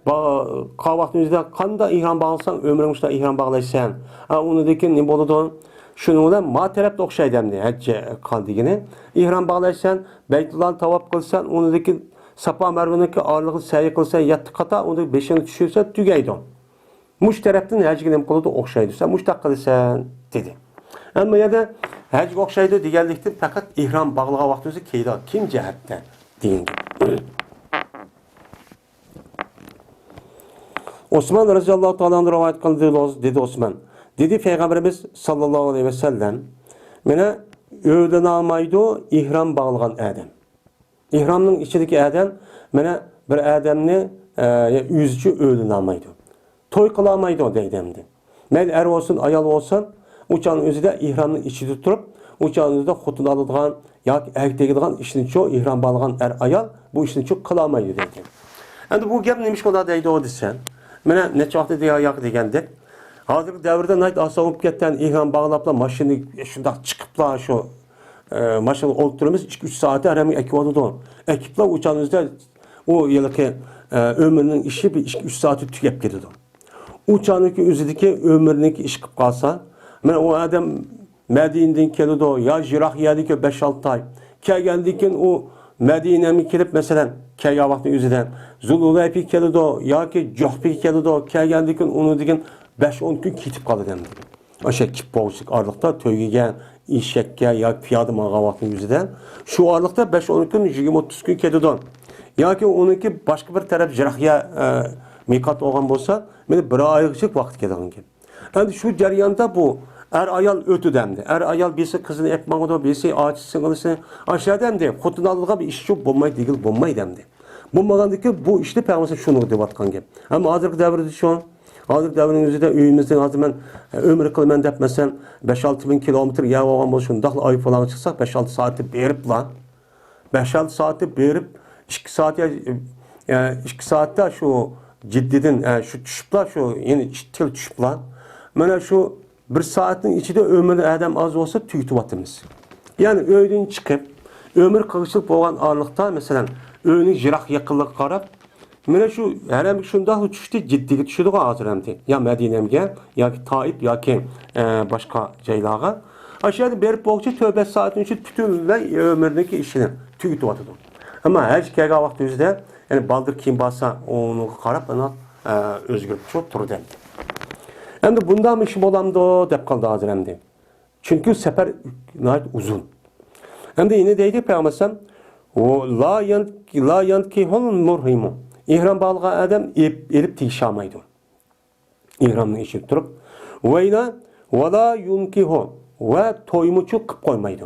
kavaqtımızda kanda ihram bağlasan ömrümüzde ihram bağlaysan onu deki nim oldu şununla ma tarafta okşaydı hem de hacca kaldığını. İhram bağlaysan, Beytullah'ı tavaf kılsan, onundaki Safa Merve'deki ağırlığı sayı kılsan, yattı kata, onu beşini düşürsen tügeydi. Muş taraftan hacca kılıdı okşaydı. Sen muştak kılsan dedi. Ama ya da hacca okşaydı diğerlikte fakat ihram bağlığa vaktimizi keyda. Kim cihette deyin. Osman radıyallahu ta'ala'nın rivayet kıldığı dedi Osman. Dedi Peygamberimiz sallallahu aleyhi ve sellem mene öğlen almaydı ihram bağlayan adam. İhramın içindeki adam mene bir adamni yüzücü öğlen almaydı. Toy kılamaydı o deydemdi. Mel er olsun ayal olsun uçağın özü de ihramın içinde tutup uçağın özü de xotun alıdığan ya erkekliğin işini çok ihram bağlayan er ayal bu işini çok kılamaydı dedi. Yani bu gap neymiş kadar deydi o desen. Mene ne çaktı diye ayak degendik. Hazır devirde nayt asabıp ketten ihram bağlapla maşını şunda çıkıpla şu maşını oldurumuz 2-3 saate arami ekvadı ekipla uçağınızda o yılki ömrünün işi bir 2-3 saati tükep gidiyordu. Uçağındaki üzüdeki ömrününki iş kıp kalsa ben o adam Medine'den geliyordu ya Jirak yedik 5-6 ay geldikken o Medine'ye gelip mesela kaya vakti üzüden Zululeypi geliyordu ya ki Johpi geliyordu geldikken onu diken 5-10 gün ketip kaldı demdi. Aşağı kip boğuşluk ağırlıkta töygeyen, işekke ya piyadı mağavatın yüzüden. Şu ağırlıkta 5-10 gün, 20-30 gün ketidon. Ya ki onunki başka bir taraf Jirakya mikat olgan bolsa, meni bir aylık vaqt ketidon ki. Yani şu jarayonda bu er ayal ötü demdi. Er ayal birisi kızını etmağıdı, birisi ağaç sığınırsa aşağı demdi. Xotunallığa bir iş yok, bulmayı değil, bulmayı demdi. Bulmağındaki bu işte Peygamber şunu devatkan gibi. Ama hazırki devirde şu an hazır devrinizde üyümüzden hazır ben ömrü kılmen depmesen 5-6 bin kilometre yağ olan bolsun dağlı ayı falan çıksak 5-6 saati berip lan 5-6 saati berip 2 saatte şu ciddidin şu düşüpla şu yeni til düşüpla mana şu 1 saatin içinde ömrü adam az olsa tüyütüvatımız. Yani öğün çıkıp ömür kılışıp olan ağırlıkta mesela öğünün jirak yakınlık qarab Mene şu herhalde şunda uçuştu ciddi düşürdü hazır hemdi. Ya Medine'ye ya ki Taif ya ki başka ceylağa. Aşağıda berip boğuşu tövbe saatin için bütün ve ömründeki işini tüyütü atıdı. Ama her kega vakti yüzde yani baldır kim basa onu karab ona özgür çok turu demdi. Hem de bundan işim olamdı dep kaldı hazır hemdi. Çünkü sefer uzun. Hem de yine deydi Peygamber o la yankihul murhimu. İhram bağlayan adam elip tişamaydı. İhramını içip durup ve la yunkihu ve toymuçu kıp koymaydı.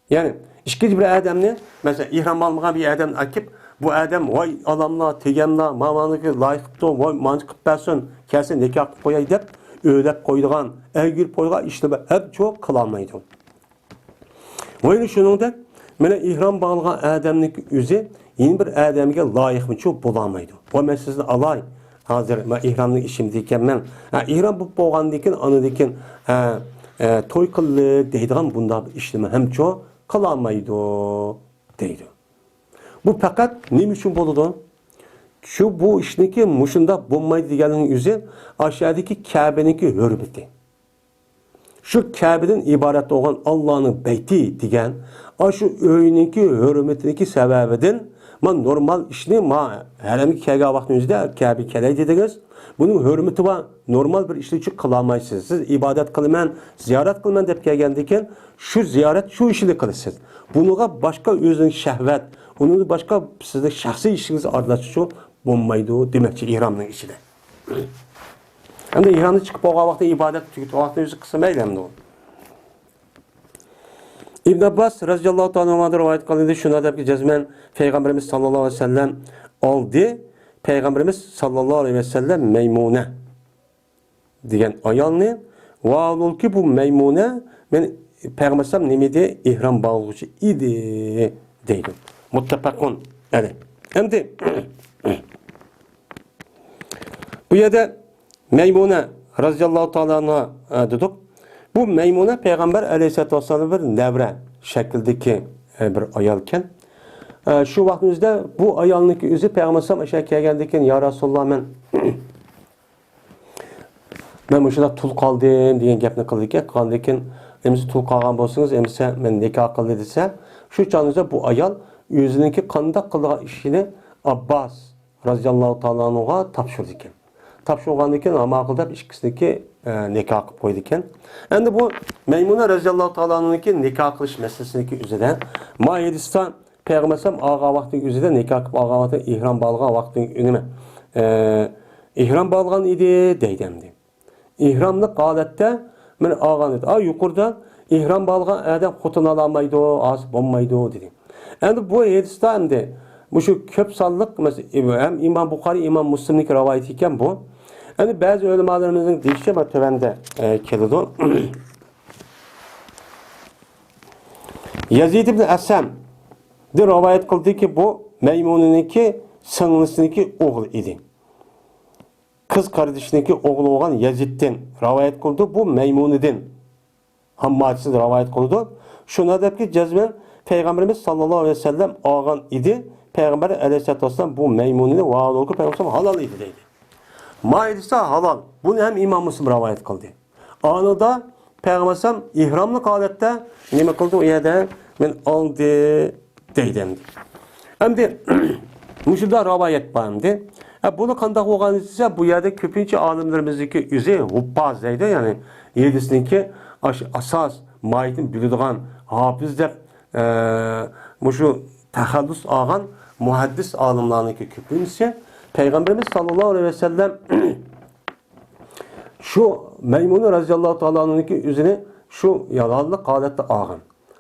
Yani işkiz bir adamni mesela ihram bağlayan bir adam akip bu adam vay alamla tegemla mamanlıkı layıklı vay mantık versin kelsin nikah koyay dep öylep koyduğun ergül koyduğun işlemi hep çok kılanmaydı. Ve şununda mana ihram bağlayan adamning o'zi yeni bir adamga loyiqmi bo'lamaydi. Va men sizni alay. Hozir men ihromning ishimda ekanman. Ihrom bo'lib bo'lgandan keyin anidan keyin to'y qildi deydigan bunday ishni ham qila olmaydi deydi. Bu faqat nima uchun bo'ladi? Shu bu ishniki mushunda bo'lmaydi deganning o'zi aşağıdaki Kabe'ninki hurmati. Şu Kabe'den ibaret olan Allah'ın beyti degan, şu öyninki hürmetindeki sebebiden man normal işini herhangi Kabe vaktinizde Kabe keley dediniz. Bunun hürmeti var. Normal bir işi için kılamayısınız. Siz ibadet kılman, ziyaret kılman dep gelgendiyken şu ziyaret şu işini kılırsınız. Bununla başka özünün şehvet, onun başka sizde şahsi işiniz ardılaşı bulmaydı demekçi ihramın içinde. Hem de ihramda çıkıp o vakti ibadet tüküt, o vakti yüzü kısım eylemdi o. İbn Abbas radıyallahu ta'ala rivayet kılındı. Şuna da ki cezmen Peygamberimiz sallallahu aleyhi ve sellem aldı. Peygamberimiz sallallahu aleyhi ve sellem Meymune diyen ayalını ve alıl ki bu Meymune ben Peygamber sallam nemede ihram bağlıcı idi deydim. Muttefakun. Evet. Hem de bu yerde Meymune radıyallahu ta'ala dedik. Bu Meymune Peygamber aleyhissalatü vesselam bir nevre şekildeki bir ayalken şu vaktimizde bu ayalınki özü Peygamber sallam aşağı geldikken ya Resulullah ben bu şurada tul kaldım diyen gapni kıldıkken kaldıkken emsi tul kalgan bolsanız emsi men nikah kıldı dese şu çağınızda bu ayal özününki kandak kıldığı işini Abbas radıyallahu ta'ala'ya tapşırdı iken. Tapşırgandan keyin ma'qullab ikkisiniki nikah qilib qo'ydi ekan. Endi bu Maymuna radhiyallohu ta'ola'ningki nikah qilish masalasiniki o'zida Mo'yediston Payg'ambar sollallohu alayhi vasallam vaqtning o'zida nikah qilib olgan vaqtda ihrom bo'lgan vaqtning nima? Ihrom bo'lgan edi deydi endi. Ihromni holatda men olgan edi. Yuqorida ihrom bo'lgan odam xotin olmaydi, oz bo'lmaydi dedi. Endi bu hadisda endi bu şu köp sallık mesela hem İmam Bukhari, İmam Müslim'lik rivayet iken bu. Yani bazı ulemalarımızın deyişi var tövende kelidi. Yazid ibn Asam de rivayet kıldı ki bu Meymune'ninki sınlısındaki oğlu idi. Kız kardeşindeki oğlu olan Yazid'den rivayet kıldı. Bu Meymune'den Hammacısız rivayet kıldı. Şuna da ki cezmen Peygamberimiz sallallahu aleyhi ve sellem ağan idi. Peygamber aleyhissalatü vesselam bu Meymune'nin vaad olup Peygamber halal idi deydi. Maidisi halal. Bunu hem İmam Müslim rivayet kıldı. Anında Peygamber ihramlık halette nime kıldı o yerde ben aldı deydi. Hem de müşürde rivayet bağımdı. Bunu kandak olğan ise bu yerde köpünçe alimlerimizdeki yüzü hubbaz deydi. Yani yedisindeki asas maidin bildiğin hafız dep şu tahallus ağan muhaddis alimlarındaki köpünçe Peygamberimiz sallallahu aleyhi ve sellem şu Meymune radıyallahu ta'ala'nınki üzerine şu yalanlık halette ağın.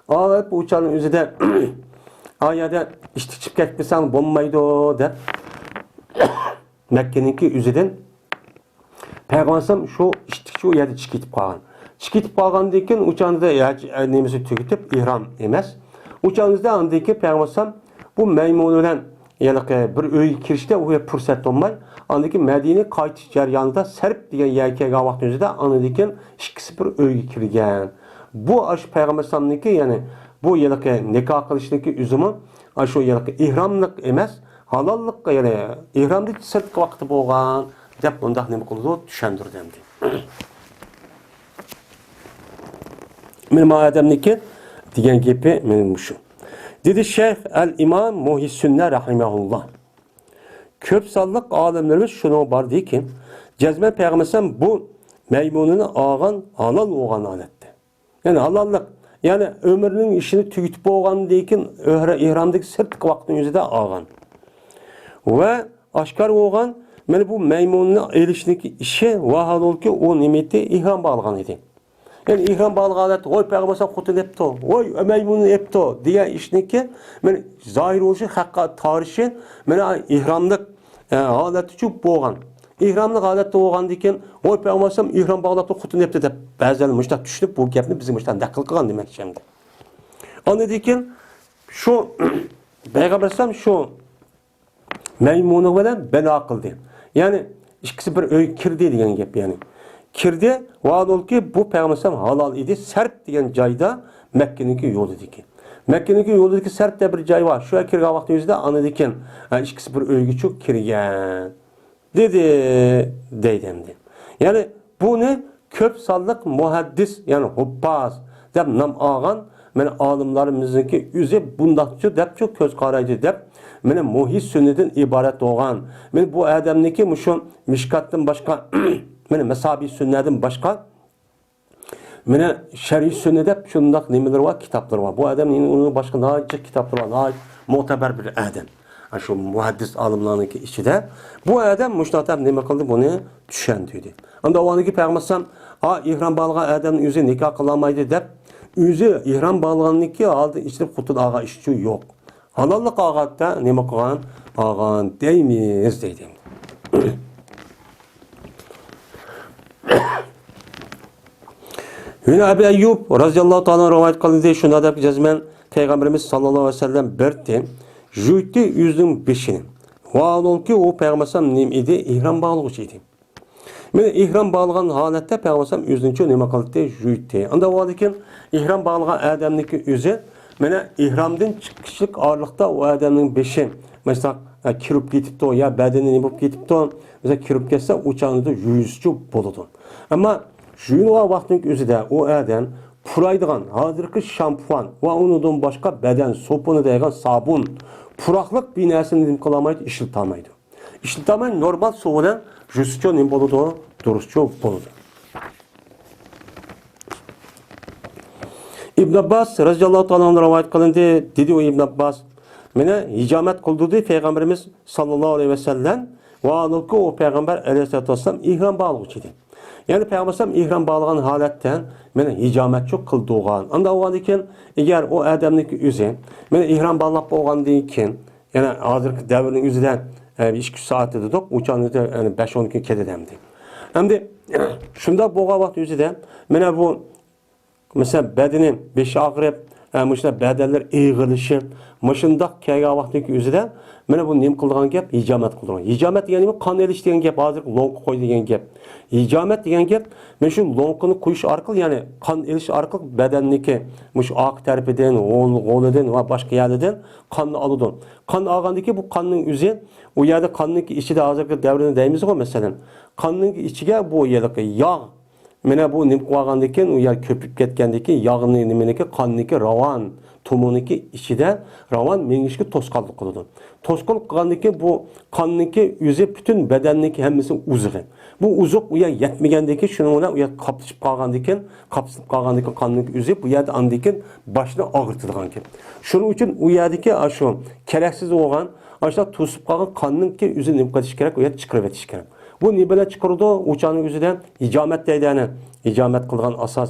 Ağlayıp bu uçağın üzerinde ayada iştikçip ketmesen bulmaydı de Mekke'ninki üzerinden Peygamber şu iştikçi o yerde çıkıtıp kalın. Çıkıtıp kalgandayken uçağınızda nemesi tüketip ihram emez. Uçağınızda andaki Peygamber bu Meymune'den yani bir öy kirişte o fırsat olmay. Andaki Medine qaytish jarayonida Serp degan yerga vaqtida anadikin ikkisi bir öy kirgan. Bu aş Peygamber sallamniki yani bu yılki nikah qilishlikki üzümü aşu yılki ihramlık emas, halallık yani ihramda sırt vaqti bo'lgan deb bundaq nima qildi tushundirdi endi. Men madamniki degan gapi mening shu. Dedi Şeyh el-İmam Muhissünne rahimahullah. Köp sallık alimlerimiz şunu var deyil ki, Cezmen Peygamber bu Meymune'nin ağan halal olğan aletdi. Yani halallık yani ömrünün işini tügütüp bolgandan keyin ihramdagi sirtqi vaqtning o'zida olgan. Va oshkor bo'lgan mana bu maymunni elishniki ishi vaholki u nimati ihrom bo'lgan edi. Yani ihram bağlagat, oy peygamber kutun epto, oy maymunni epto degan ishniki men zohir bo'lishi haqqa tarihi men ihramlik holati chu bo'lgan. İhramlık holatda bo'lgandan keyin oy peygamber ihram bağlab kutun epto deb ba'zilar mushtaq tushunib bu gapni biz mushtaq naql qilgan demoqchi endi. Ondan keyin shu peygamber shu maymuni bilan bino qildi. Yani ikkisi bir uy kirdi degan gap yani. Kirdi va ki bu peygamber halal idi. Sert degan joyda Mekke'ninki yo'l ediki. Mekke'ninki yo'l ediki sert de bir joy var. Şu kirgan vaqt o'zida ana degan ikkisi bir uyga cho'k kirgan. Dedi deydimdi. Yani bunu köp sallık muhaddis yani hubbaz deb nam olgan meni olimlarimizniki o'zi bundaqchi deb çok ko'z qaraydi deb meni muhis sunnidan iborat bo'lgan. Men bu odamniki shu mishkatdan boshqa meni masabi sunnadan boshqa meni shar'iy sunna deb shundaq nimalar bor, kitoblar bor. Bu odamning uni boshqa naycha kitoblar bor, mo'tabar bir odam. Şu muhaddis olimlarniki ichida bu odam mushtatab nima qildi buni tushuntirdi. Unda o'niki payg'ambar ihrom bo'lgan odamning o'zi nikoh qilolmaydi deb o'zi ihrom bo'lganniki oldi ichib qutul olgan ishchi yo'q. Halollik olganda nima qilgan? Olgan deymiz deydi. Yine Ebu Eyyub radıyallahu ta'ala rivayet kılındı. Şuna da cezmen Peygamberimiz sallallahu aleyhi ve sellem berdi. Jüyti yüzün beşini. Vaadol ki o Peygamber nim idi? İhram bağlığı idi. Mene ihram bağlığın halette Peygamber yüzünçü nime kıldı? Jüyti. Anda vaadikin ihram bağlığı adamniki yüzü mene ihramdan çıkışlık ağırlıkta o adamın beşi. Mesela kirip gitipti o ya bedeni nime gitipti o. Mesela kirip geçse uçağında yüzçü boludu. Ama Juyunğa vaqtning o'zida u adam puraydigan hozirgi shampuan va undan boshqa badan sopuni degan sabun puraqliq binasini nim qilolmaydi, ishlatolmaydi. Ishlatolmay normal suv bilan juscho nim bo'ladi, durustcho bo'ladi. İbn Abbas radhiyallohu ta'ala rivoyat qilindi, dedi u İbn Abbas, meni hijomat qildi Peygamberimiz sallallohu alayhi vasallam va o Peygamber alayhissalatu vassalam ihrom bağlığı idi. Yani Peygamber ihram bağlayan haletten meni hicamet çok kıldığan. Anda o iken eğer o adamniki üzü meni ihram bağlap olgandan keyin yani hazırki devrinin üzüden 2 saat dedik uçağın üzü yani 5-10 gün kededemdi. Hem de şunda boğa vaxt üzüde meni bu mesela bedenin 5 ağrıp mesela bedenler eğrilişi Maşındaq kelgan vaqtdagi o'zida mana bu nim qilgan gap hijomat qilgan. Hijomat degani qon elish degan gap, hozir lonq qo'y degan gap. Hijomat degan gap men shu lonqini qo'yish orqali, ya'ni qon elish orqali badanniki mush oq tarafidan, g'olidan va boshqa yerlardan qonni oladi. Qon olgandiki bu qonning o'zi u yerda qonniki ichida hozirgi davrda deymiz-ku masalan, qonning ichiga bu yerda yog' mana bu nim qilgandan keyin u yer ko'pib ketgandan keyin yog'ning nimaniki qonniki ravon tomuniki ichida ravon mengishga to'sqinlik qiladi. To'sqinlik qilgandan keyin bu qonniki o'zi butun badanniki hammasi uzug'i. Bu uzuq u yer yetmagandan keyin shuning bilan u yer qopishib qolgandan keyin, qopishib qolgandan keyin qonniki o'zi bu yerda andan keyin boshni og'ritadigan ekan. Shuning uchun u yerdagi shu keraksiz bo'lgan, ashula to'sib qolgan qonniki o'zini nima qilish kerak, u yer chiqarib o'tish kerak. Bu ne bilan chiqardi? O'chaning o'zidan hijomat deydani. Hijomat qilgan asos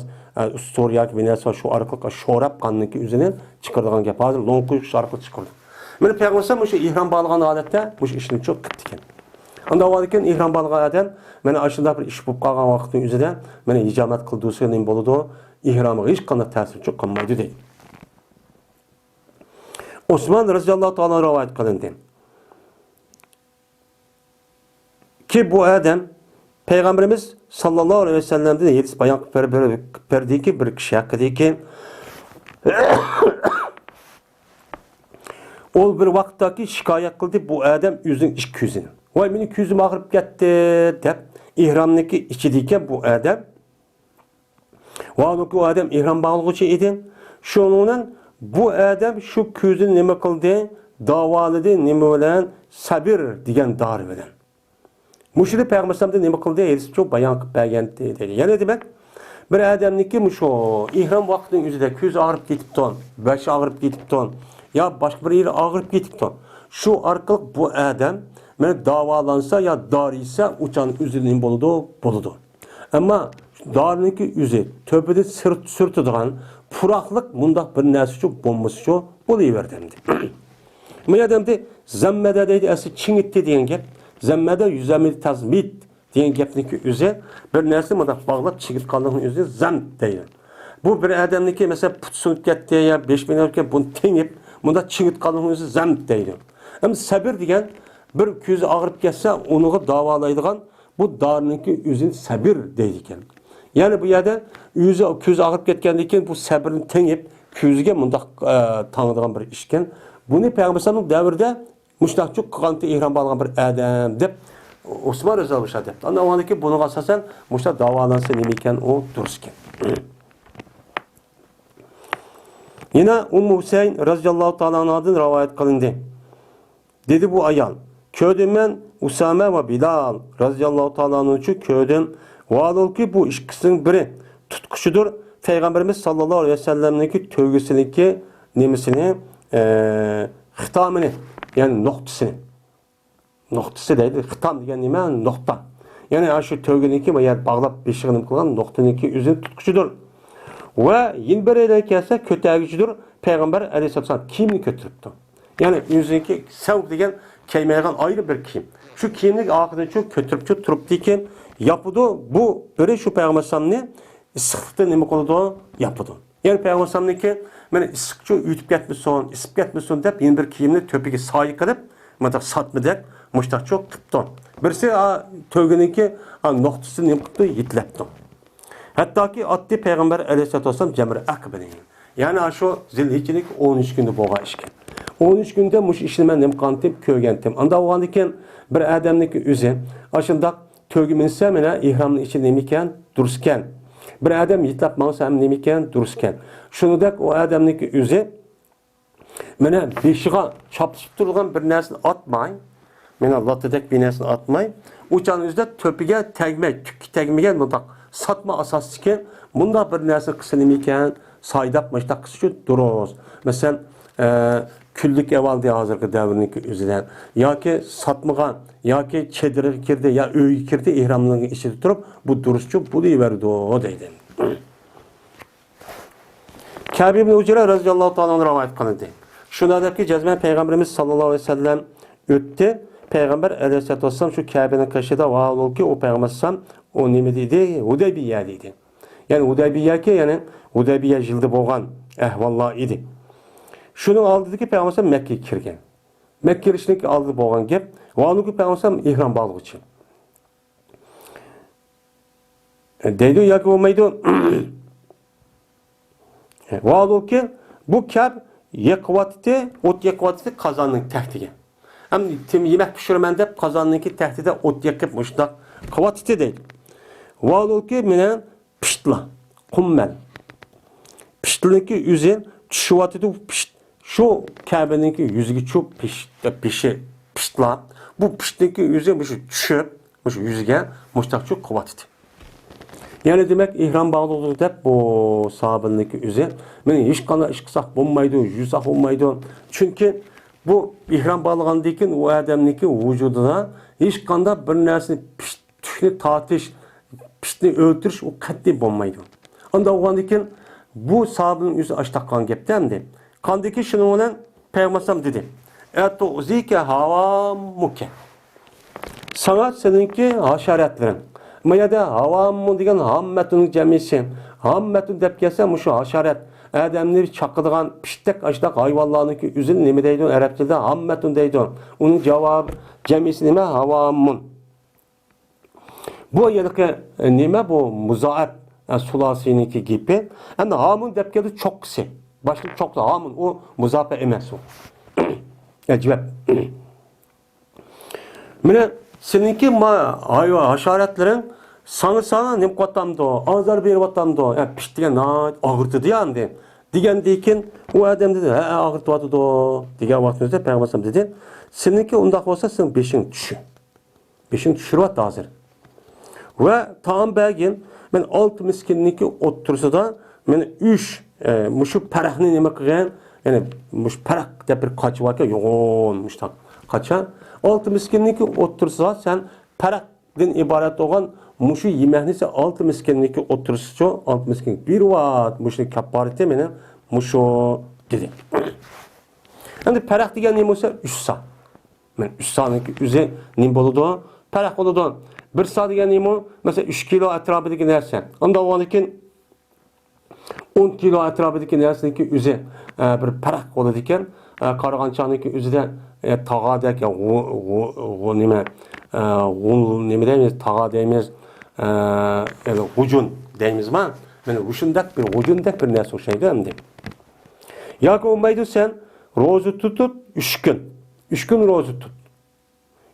Suriyak Venesa şu orqali sho'rab qonniki o'zini chiqaradigan gap. Hozir lonqush orqali chiqardi. Meni payg'ambar shu ihrom bo'lgan holatda bu ishni cho'q qildi ekan. Unda avvalkin ihrom bo'lgan odam mana ashunda bir ish bo'lib qolgan vaqtning o'zida mana hijomat qildisi nima bo'ladi? Ihromiga hech qanday ta'sir cho'q qilmaydi deydi. Osman roziyallohu ta'ala rivoyat qilindi. Ki bu adam Peygamberimiz sallallahu aleyhi ve sellem'de de yedis bayan perdeki bir kişi hakkındaki ol bir vakittaki şikayet kıldı bu adam yüzün iç küzünü. Vay benim küzüm ağrıp gitti dep ihramdaki içideyken bu adam o adam ihram bağlıcı idi. Şununla bu adam şu küzünü nime kıldı? Davaladı nime olan sabir diyen darı veren. Müşri Peygamber'de nima qildi? Çok bayon qilib bergan dedi. Yana demak, Bir adamniki şu ihram vaktinin yüzüde küz ağrıp gitipti, baş ağrıp gitipti, ya başka bir yeri ağrıp gitipti. Şu arkalık bu adam men davalansa ya darıysa uçan üzerinin boludu. Ama darınınki yüzü töpede sürtüdüğün puraklık mundaq bir nersi şu bombası şu boluyverdimdi. Men adamdi zammada deydi asli çingitdi deyen gap. Zammada yüzemil tazmit deyen gapniki yüzü bir nersi mundaq bağlap çigit qaldığının yüzü zam deydi. Bu bir adamniki mesela put sunup ketdi ya 5 milyon ülke bunu tengip mundaq çigit qaldığının yüzü zam deydi. Ama sabır degan bir küzü ağrıp ketse onu davalaydigan bu darınınki yüzün sabır deydi ekan. Yani bu yerde küz ağrıp ketkendan keyin bu sabırni tengip küzüge mundaq tanıdığan bir işken. Bunu Peygamberimiz davrida muştaqçı qanti ihram algan bir adam deb Osman Rıza Uşa debdi. Ana ondaki bunu asasen muşta davalansa nima ekan o durus ekan. Yine Hüseyin radhiyallahu ta'ala anhadan rivayet kılındı. Dedi bu ayal. Köyden men Usame ve Bilal radhiyallahu ta'ala anh'u köyden vaadol ki bu ikisinin biri tutkuşudur. Peygamberimiz sallallahu aleyhi ve sellem'deki tövgüsündeki nemesini hitamını yani noktası deydi. Hitam degen nime nokta. Yani şu tövgüdeki eğer bağlap beşiğini kılgan noktanınki üzerine tutkuşudur. Ve yin bir kelse kötügücüdür. Peygamber aleyhisselam kimini kötürüptü. Yani yüzündeki sevk degen keymeyen ayrı bir kiyim. Şu kiyimlik akıdan çok kötürüp turup diken yapıdı. Bu öyle şu Peygamber sıkıntı nime koludu yapıdı. Yani Peygamber ki ben sıkıntı ütüp getmişsin, isip getmişsin deyip yeni bir kiyimli töpüge sahip kalıp mesela satmadık, muştak çok kıptı. Birisi tövgeninki noktası nime kıptı, yitlepti. Hatta ki attı Peygamber aleyhisselatü vesselam Cemre Akbe'nin. Yani şu zilhiccilik 13 günde boğa işken. 13 günde muş işini ben nemkantim, köygentim. Anda o andiken bir adamdaki üzü, aşında tövgümünse mene ihramın içi nemiken, durusken. Bir adam yitlapmansa hem nemiken, durusken. Şunu da o adamdaki üzü, mene beşiğe çapışıp durulgan bir nesini atmayın. Mene latıdek bir nesini atmayın. Uçan üzde töpüge tegme, tükki tegmegen mutlak satma asasıken, bunda bir nesini kısa nemiken, saydap maçta kısa duruz. Mesela küllük eval diye hazırki devrindeki üzülen. Ya ki satmıgan, ya ki çediri kirdi, ya öğü kirdi, ihramlığın içi tutup, bu duruşçu buluverdi o deydi. Kâb ibn Ucre radıyallahu ta'ala rivayet kılındı. Şuna da ki cezmen Peygamberimiz sallallahu aleyhi ve sellem öttü. Peygamber aleyhisselatü vesselam şu Kâbe'nin kaşıda vaal ol ki o Peygamber sallam o nemi dedi? Hudeybiye dedi. Yani Hudeybiye ki yani Hudeybiye jildi boğan ehvallah idi. Şunu aldı ki Peygamber Mekke'ye kirgen. Mekke girişindeki aldı boğan gep. Vaal ki Peygamber ihram bağlı için. Deydi ya ki olmaydı. Vaal ki bu Kâb yekvatiti, ot yekvatiti kazanın tehtige. Hem tim yemek pişirmen de kazanınki tehdide ot yakıp muştak kvatiti değil. Vaal ki menen piştla, kummel. Piştlinki yüzü çuvatidi pişt. Şu Kabe'ninki yüzüge çok piştla. Bu piştlinki yüzü çöp, yüzüge muştak çok kvatiti. Yani demek ihram bağlı oldu deyip bu sahabındaki yüzü. Meni hiç kana iş kısak olmaydı, yüzak olmaydı. Çünkü bu ihram bağlığındaki o adamdaki vücuduna hiç kanda bir nersini piştini tatış, piştini öldürüş o katli olmaydı. Anda o andaki bu sahabının yüzü açtakkan geptendi. Kandaki şunu olan Peygamber dedi. Eto zike hava muke. Sana seninki haşeretlerin. Ama da hava degen hammetun cemisi. Hammetun dep gelse şu haşeret. Adamlar çakıdığan piştek açtak hayvanlarınki üzün nemi deydi? Arapçada hammetun deydi. Onun cevabı cemisi nime havamun. Bu yerdeki nime bu muzaaf sulasininki gibi. Hem de hamun dep geldi çok kısa. Başka çok da hamun o muzafe emez o. Ecvep. Mine seninki haşeretlerin sana nem qatamdı, azar berip atamdı. Yani piştigen ağırtıdı yani. Digen deyken o adam dedi, ağırtıp atıdı. Digen vaxtınızda Peygamber dedi. Seninki undaq olsa sen beşin düşü. Beşin düşürüp attı hazır. Ve tam bəgin Men 6 miskinninki o'ttirsida men 3 mushu paraqni nima qilgan? Yani mush paraq deb bir qochib aka yo'g'on mushtaq qacha 6 miskinninki o'ttirsa sen paraqdan iborat bo'lgan mushu yemekni sen 6 miskinninki o'ttirsa 6 miskin bir vaqt mushni kafarati meni mushu dedi. Endi paraq degan nima bo'lsa 3 sa. Men 3 saniki o'zi nima bo'ladi? Paraq bo'ladi. 1 sa degan nima? Mesela 3 kilo atrofidagi narsa. Unda o'g'anikin 10 kilo atrofidagi narsaniki o'zi bir paraq bo'ladi ekan. Qarag'anchoniki o'zida tog'adek nima nima deymiz? Tog'a deymiz. Yani hujun deymizmi? Mana o'shundak bir hujundak bir narsa o'xshaydi endi. Yoki olmaydi sen ro'za tutib 3 kun. 3 kun ro'za tut.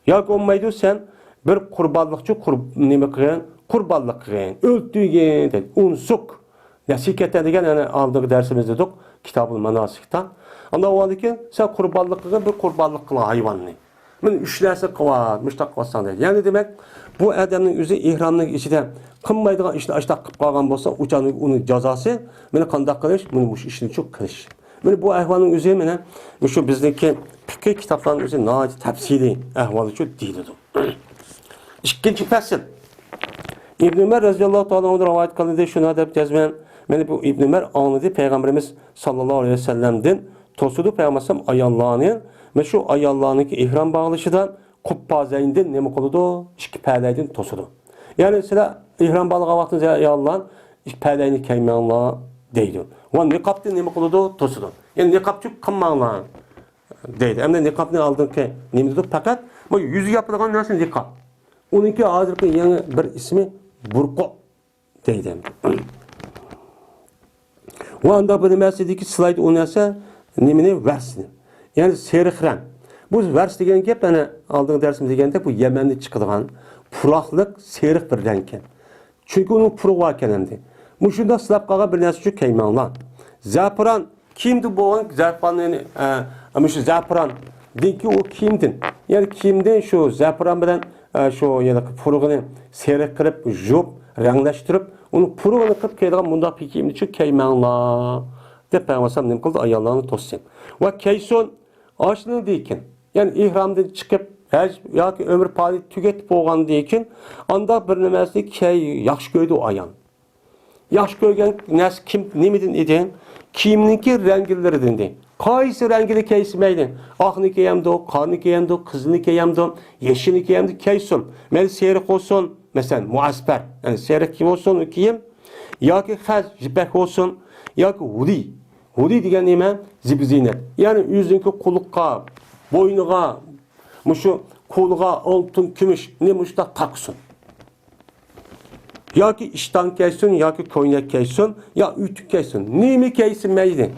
Yoki olmaydi sen bir qurbonlikchi nima qilgan? Qurbonlik qilgan, o'ltirgan, dedi. Unsuk. Nasikata degan ana oldingi darsimizda dedik, Kitobul Manasikda. Unda o'yladiki, sen qurbonlik qilgan bir qurbonlik qilgan hayvonni. Men 3 narsa qilyapman, mushtaq qilsan dedi. Ya'ni demak, bu odamning o'zi ihromning ichida qilmaydigan ishni ashtaq qilib qolgan bo'lsa, uning jazosi meni qanday qilish, meni mush ishni cho'q qilish. Meni bu ahvolning o'zi meni shu bizniki fiqh kitoblarning o'zi nihoyat tafsiliy ahvoli shu deydi. Ikkinchi fasl. İbn Ömer radhiyallohu ta'ala anhu rivoyat qildi, shuni deb yozgan. Meni bu İbn Ömer anladı Peygamberimiz sallallohu alayhi vasallamdan to'sudi Peygamberim ayollarni, men shu ayollarniki ihrom bağlışıdan quppazayndan nima qildi? 2 palaydan to'sidi. Ya'ni sizlar ihrom bağlagan vaqtinizda ayollar 2 palayni kiymanglar deydi. Va niqobni nima qildi? To'sidi. Ya'ni niqobchi qilmanglar deydi. Endi niqobni oldinki nima dedi? Faqat bu yuz yopilgan narsa niqob. Uniki hozirgi yangi bir ismi burqo deydi. Va unda bir nimasidagi slayd o'ynasa nimani varsni. Ya'ni seriq rang. Bu vars degan gap ana oldingi darsimizda deganda bu Yamandan chiqadigan puroqlik seriq bir rang ekan. Chunki uning puruq bor ekan endi. Mushunda silab qolgan bir narsa shu kaymanglar. Zafaron kimdi bo'lgan? Zafaron ana shu zafaron deyki u kimdin? Ya'ni kimdan shu zafaron bilan shu yana puruqni seriq qilib, jub ranglashtirib, uni puruqni qilib kelgan bunda pikimni shu kaymanglar deb Peygamber nima qildi? Ayollarni to'ssin. Va kayson oshni deykin. Ya'ni ihromdan chiqib haj yoki umr faoliyat tugatib bo'lgandan keyin anda bir nimasini yaxshi ko'rdi u ayol. Yaxshi ko'rgan narsa kim nimadan edi? Kiyimniki ranglaridan edi. Qaysi rangini kiymaydi? Oqniki hamdi, qorniki hamdi, qizilniki hamdi, yeşilniki hamdi kiysin. Men seriq olsun, mesela muasbar, yani seriq olsun kiyim yoki xaz jipak olsun yoki hudi. Hudi degan nima? Zibzinet. Ya'ni yüzünki quluqqa, bo'yniga, mushu qo'lga oltin, kumush nima ushta taqsin. Yoki ishton kiysin, yoki ko'ylak kiysin, yo ütük kiysin. Nima kiysin mayli.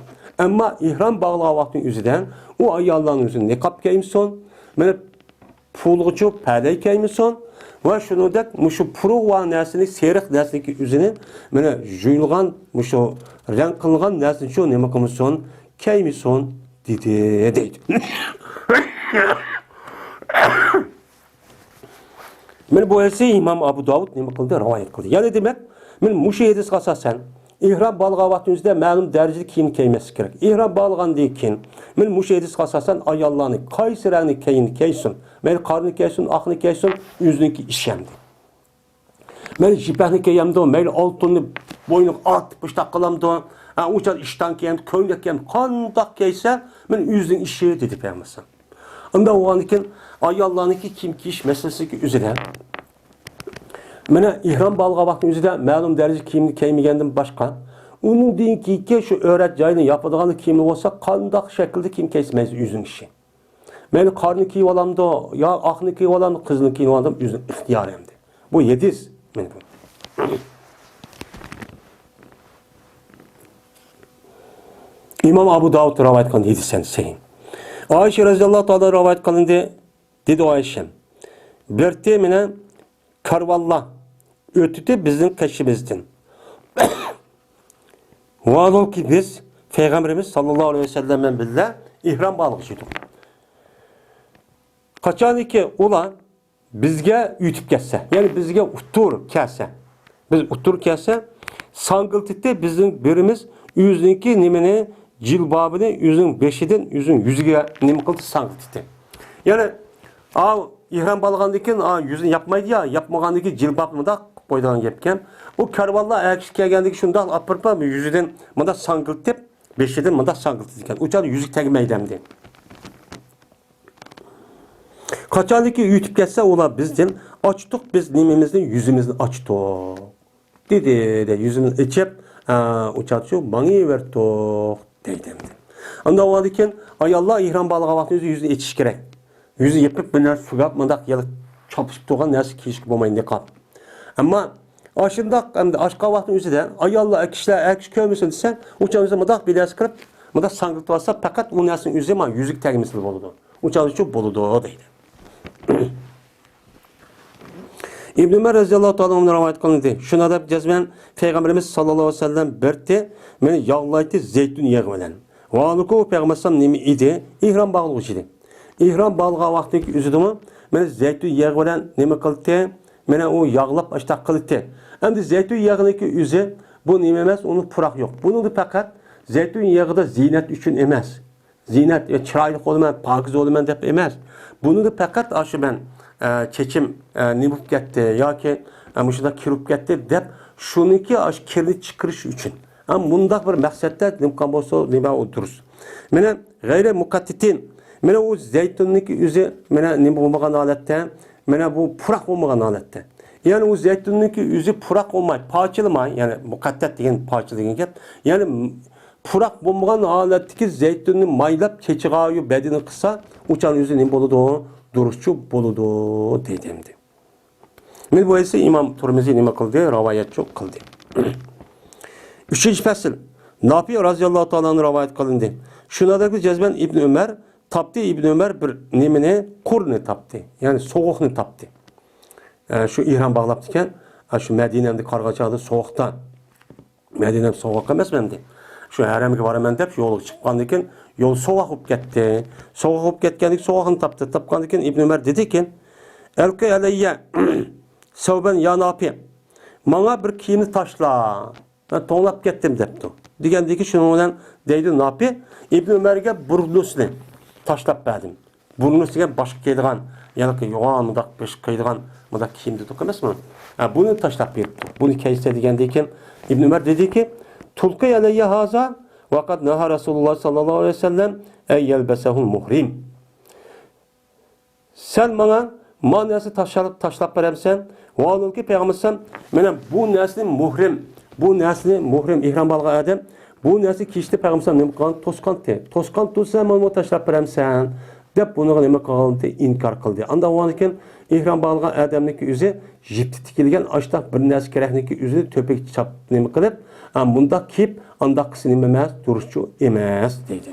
Ammo ihrom bog'lagan vaqtning o'zidan u ayollarning o'zini niqob kiysin, mana pulg'uchu parda kiysin va shuningdek mushu puruq va narsani seriq narsani o'zini mana juyilgan mushu rang qilgan narsani shu nima qilsin, kiysin deydi. Men bu esa İmam Abu Davud nima qildi? Rivoyat qildi. Ya'ni demak, men mushu hadisga asosan ihrom bog'lagan vaqtingizda ma'lum darajada kiyim kiymaslik kerak. Ihrom bog'lagandan keyin men mushu hadisga asosan ayollarni qaysi rangni kiysin, mayli qorni kiysin, oqni kiysin, o'ziniki ishandi. Men jipakni kiyamdi, mayli oltinni bo'yniga otib pushtaq qilamdi, o'cha ishdan keyin ko'ylak kiyam, qandoq kiysa, men o'zining ishi dedi Peygamber. Unda o'g'anikin ayollarniki kiyim kiyish masalasiga o'zida mana ihrom bog'lagan vaqtning o'zida ma'lum darajada kiyimni kiymagandan boshqa uning dinki shu o'rat joyini yopadigan kiyim bo'lsa qandoq shaklda kiyim kiymaysiz o'zining ishi. Mayli qorni kiyib olamdi, yo oqni kiyib olamdi, qizni kiyib olamdi, o'zining ixtiyori endi. Bu yediz men bu. İmam Abu Davud rivoyat qilgan hadisdan sahih. Ayşe radhiyallohu ta'ala rivoyat qilindi, dedi Ayşe. Birte meni karvallah ötüde bizim kaşımızdan. Vallahi ki biz Peygamberimiz sallallahu aleyhi ve sellem'den billah ihram bağlışıydık. Kaçan ki ulan bizge ütüp kesse, yani bizge utur kesse, Biz oturup kelse sangıltıkta bizim birimiz yüzünki nimeni cilbabını yüzün beşiden yüzün yüzüge nime kıldı sangıltıkta. Yani ihram balğandıkin yüzün yapmaydı ya, yapmagandaki cilbabını da boydan yapken. O karvalla ayakçı kelgendeki şunda apırpa yüzüden manda sangıltıp beşiden manda sangıltıkken. Uçağı yüzük tegmeydemdi. Kaçanlıki ütüp gelse ola bizden açtık biz nimemizden yüzümüzü açtık. Dedi de yüzümüzü içip uçatçı bana verdik deydimdi. Anda oladıyken ay Allah ihram balığa vaktinizi yüzünü içiş gerek. Yüzü yapıp bunlar su yapmadak ya da çapışıp doğan neresi kişi bulmayın ne kal. Ama aşında hem de aşka vaktin yüzü de ay Allah kişiler kövmüsün desen uçağınızı mıdak bilesi kırıp mıdak sangıltı varsa fakat o nersin yüzü ama yüzük tegmesi boludu. Uçağınızı çok boludu deydi. İbn Ömer radıyallahu ta'ala ondan rivayet kılındı. Şuna da cezmen Peygamberimiz sallallahu aleyhi ve sellem berti meni yağlaydı zeytun yağı bilen. Ve anuku Peygamberim nimi idi? İhram bağlığı idi. İhram bağlığı vaktiki üzüdümü meni zeytun yağı bilen nimi kıldı? Meni o yağlap açta kıldı. Hem de zeytun yağındaki üzü bu nimi emez, onun purak yok. Bunu da fakat zeytun yağı da zinet için emez. Zinet, çıraylık olman, pakiz olman dep emez. Bunu da fakat aşı ben çekim nimup gitti ya ki şurada kirup gitti dep şununki aş kirli çıkırış için. Ama bunda bir maksatda nimkan bolsa nima o'turuz. Mene gayri mukattitin mene o zeytunniki üzü mene nim olmagan holatda mene bu purak olmagan holatda. Yani o zeytunniki üzü purak olmay, parçalamay yani mukattat degan parça degan gap. Yani purak olmagan holatdagi zeytunni maylab chechigayu bedini qilsa uçan yüzü nim boludu? Duruşçu boludu deydimdi. Men bu ise İmam Turmizi nima kıldı? Rivayet çok kıldı. 3. fasıl. Nafi radıyallahu ta'ala'nın rivayet kılındı. Şunadaki cezben İbn Ömer taptı. İbn Ömer bir nemini kurni taptı. Yani soğukni taptı. Şu ihram bağlaptıken şu Medine'mde kargaçadı soğuktan. Medine'm soğuk emas mende. Şu haremge baraman dep yolu çıqqandan yol soğuk olup ketdi. Soğuk olup ketgandik soğuğunu taptı. Tapqandan İbn Ömer dedi ki: "Elqi alayya savban ya Nafi. Bana bir kiyimni taşla. Ben to'nglab ketdim" debdi. Degandiki şunun bilan deydi Nafi İbn Ömer'ge burnusini taşlab berdim. Burnusiga boshqa kiydigan, ya'ni yo'g'on mundaq besh kiydigan mundaq kiyimni to'q emasmi? Buni taşlab beribdi. Buni kiysa degandan İbn Ömer dedi ki: "Tulqi alayya haza ve kad naha Resulullah sallallahu aleyhi ve sellem ey yelbesehul muhrim." Sen bana manası taşlap veremsen, vallahi ki Peygamberim mena bu nesli muhrim ihram balga adam bu nesli kişi Peygamberim nima qilgan toskan sen bana taşlap veremsen deb buni nima qildi inkar qildi. Anda o'g'ankin ihram balga adamniki o'zi jipti tikilgan ashta bir narsa kerakniki o'zi to'pik chap nima qilib bunda kiyib anda qilsin nima emas duruşçu emas deydi.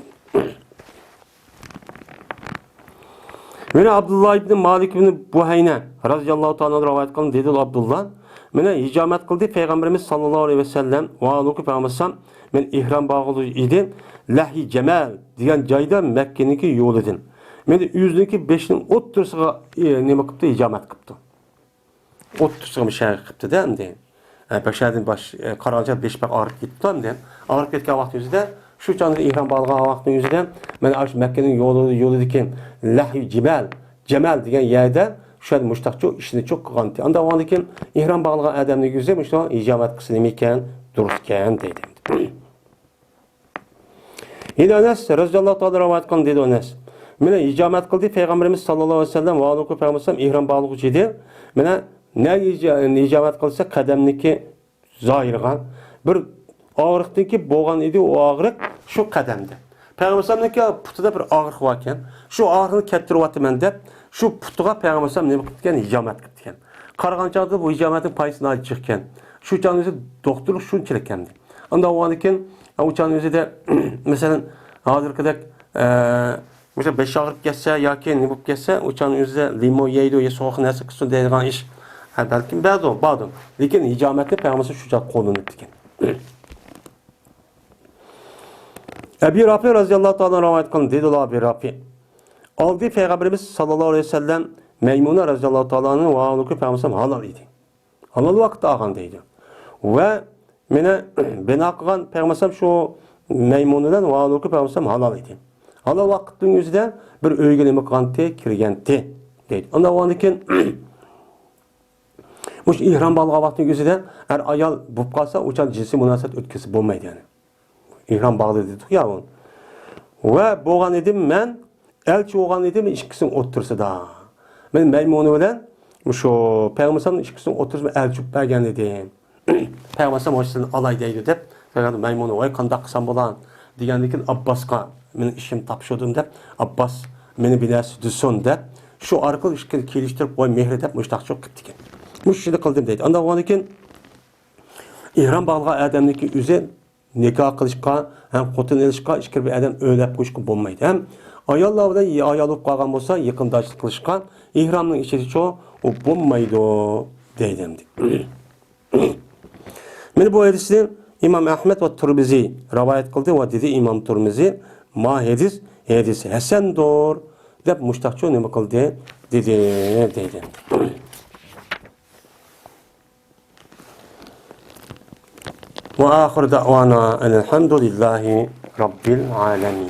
Mene Abdullah ibn Malik ibn Buhayna radıyallahu ta'ala rivayet kılın dedi Abdullah. Mene hicamet kıldı Peygamberimiz sallallahu aleyhi ve sellem ve anuku Peygamberim men ihram bağlı idi. Lahi Cemal diyen cayda Mekke'ninki yol edin. Men yüzdeki 5'nin ot tursuğa nima qıptı hicamet qıptı. Ot tursuğa şəhər qıptı da endi. Bəşərdən baş qaranca 5 bəq ağrıb getdi endi. Ağrıb getgan vaxt üzüdə şu canlı ihram balğa vaxtın üzüdə men aş Mekke'nin yolu idi ki Lahi Cemal degan yerdə şu müştaqçı işini çok qılğandı. Anda oğandikin ihram bağlı adamni yüzə müştaq hicamet qılsın ekan, durustkan deydi. Yine Enes radıyallahu ta'ala rivayet kılın dedi Enes. Mene hicamet kıldı Peygamberimiz sallallahu aleyhi ve sellem ve anuku Peygamberim ihram bağlığı idi. Mene ne hicamet kılsa kademniki zahirgan bir ağırlıktaki boğan idi o ağırlık şu kademde. Peygamberim'deki putuda bir ağırlık varken şu ağırlığı kettirip dep şu putuğa Peygamberim ne qıptgan hicamet qıptgan. Qarğançaqda bu hicametin payısını alıb çıxkan. Şu canlısı doktorluk şunçalik endi. Anda oğandikin o canlısı da mesela hazırkıdak mesela 5 ağırıp geçse ya ki ne bulup geçse o canlısı limon yeydi ya soğuk neresi kısın deyilgan iş. Belki bağdım. Lakin hicamette Peygamberim şu can kolunu ettikin. Ebi Rafi radıyallahu ta'ala rivayet kılın dedi Ebi Rafi. Aldı Peygamberimiz sallallahu aleyhi ve sellem Meymune radıyallahu ta'ala'nın ve anuku Peygamberim halal idi. Halal vakti ağandaydı. Ve mene bina kılgan Peygamber şu meymunundan valuku Peygamber halal idi. Halal vakıttın yüzüde bir öygülemi kılgante kirgenti deydi. Onda oğandikin bu ihram balga vakıttın yüzüde er ayal bulup kalsa uçan cinsi münasebet ötkesi bulmaydı yani. İhram bağlı dedik ya onu. Ve boğan edim men elçi oğan edim işkisini otursa da. Ben meymunu bilen şu Peygamber'in işkisini otursa elçi bergen dedim. Peygamber hoşçakalın alay deydi dep. Meymunu oy kandak kısam bulan. Digendikin Abbas'a benim işim tapşırdım dep. Abbas beni bilesi düzsün dep. Şu arkalı işkili kiliştirip oy mehri dep müştak çok kıptikin. Müşşidi kıldım deydi. Anda oğanikin İhram bağlığa adamdaki üze nikah kılışka hem kotun elişka işkir bir adam öylep kuşku bulmaydı. Hem ayallarda ayalıp kalgan olsa yakındaşlık kılışka ihramın içeri çoğu o bulmaydı deydim. Meni bu hadisini İmam Ahmet ve Tirmizi rivayet kıldı ve dedi İmam Tirmizi ma hadis hasen doğru dep müştakçı ne kıldı dedi. Ve ahir da'vana elhamdülillahi rabbil alemin.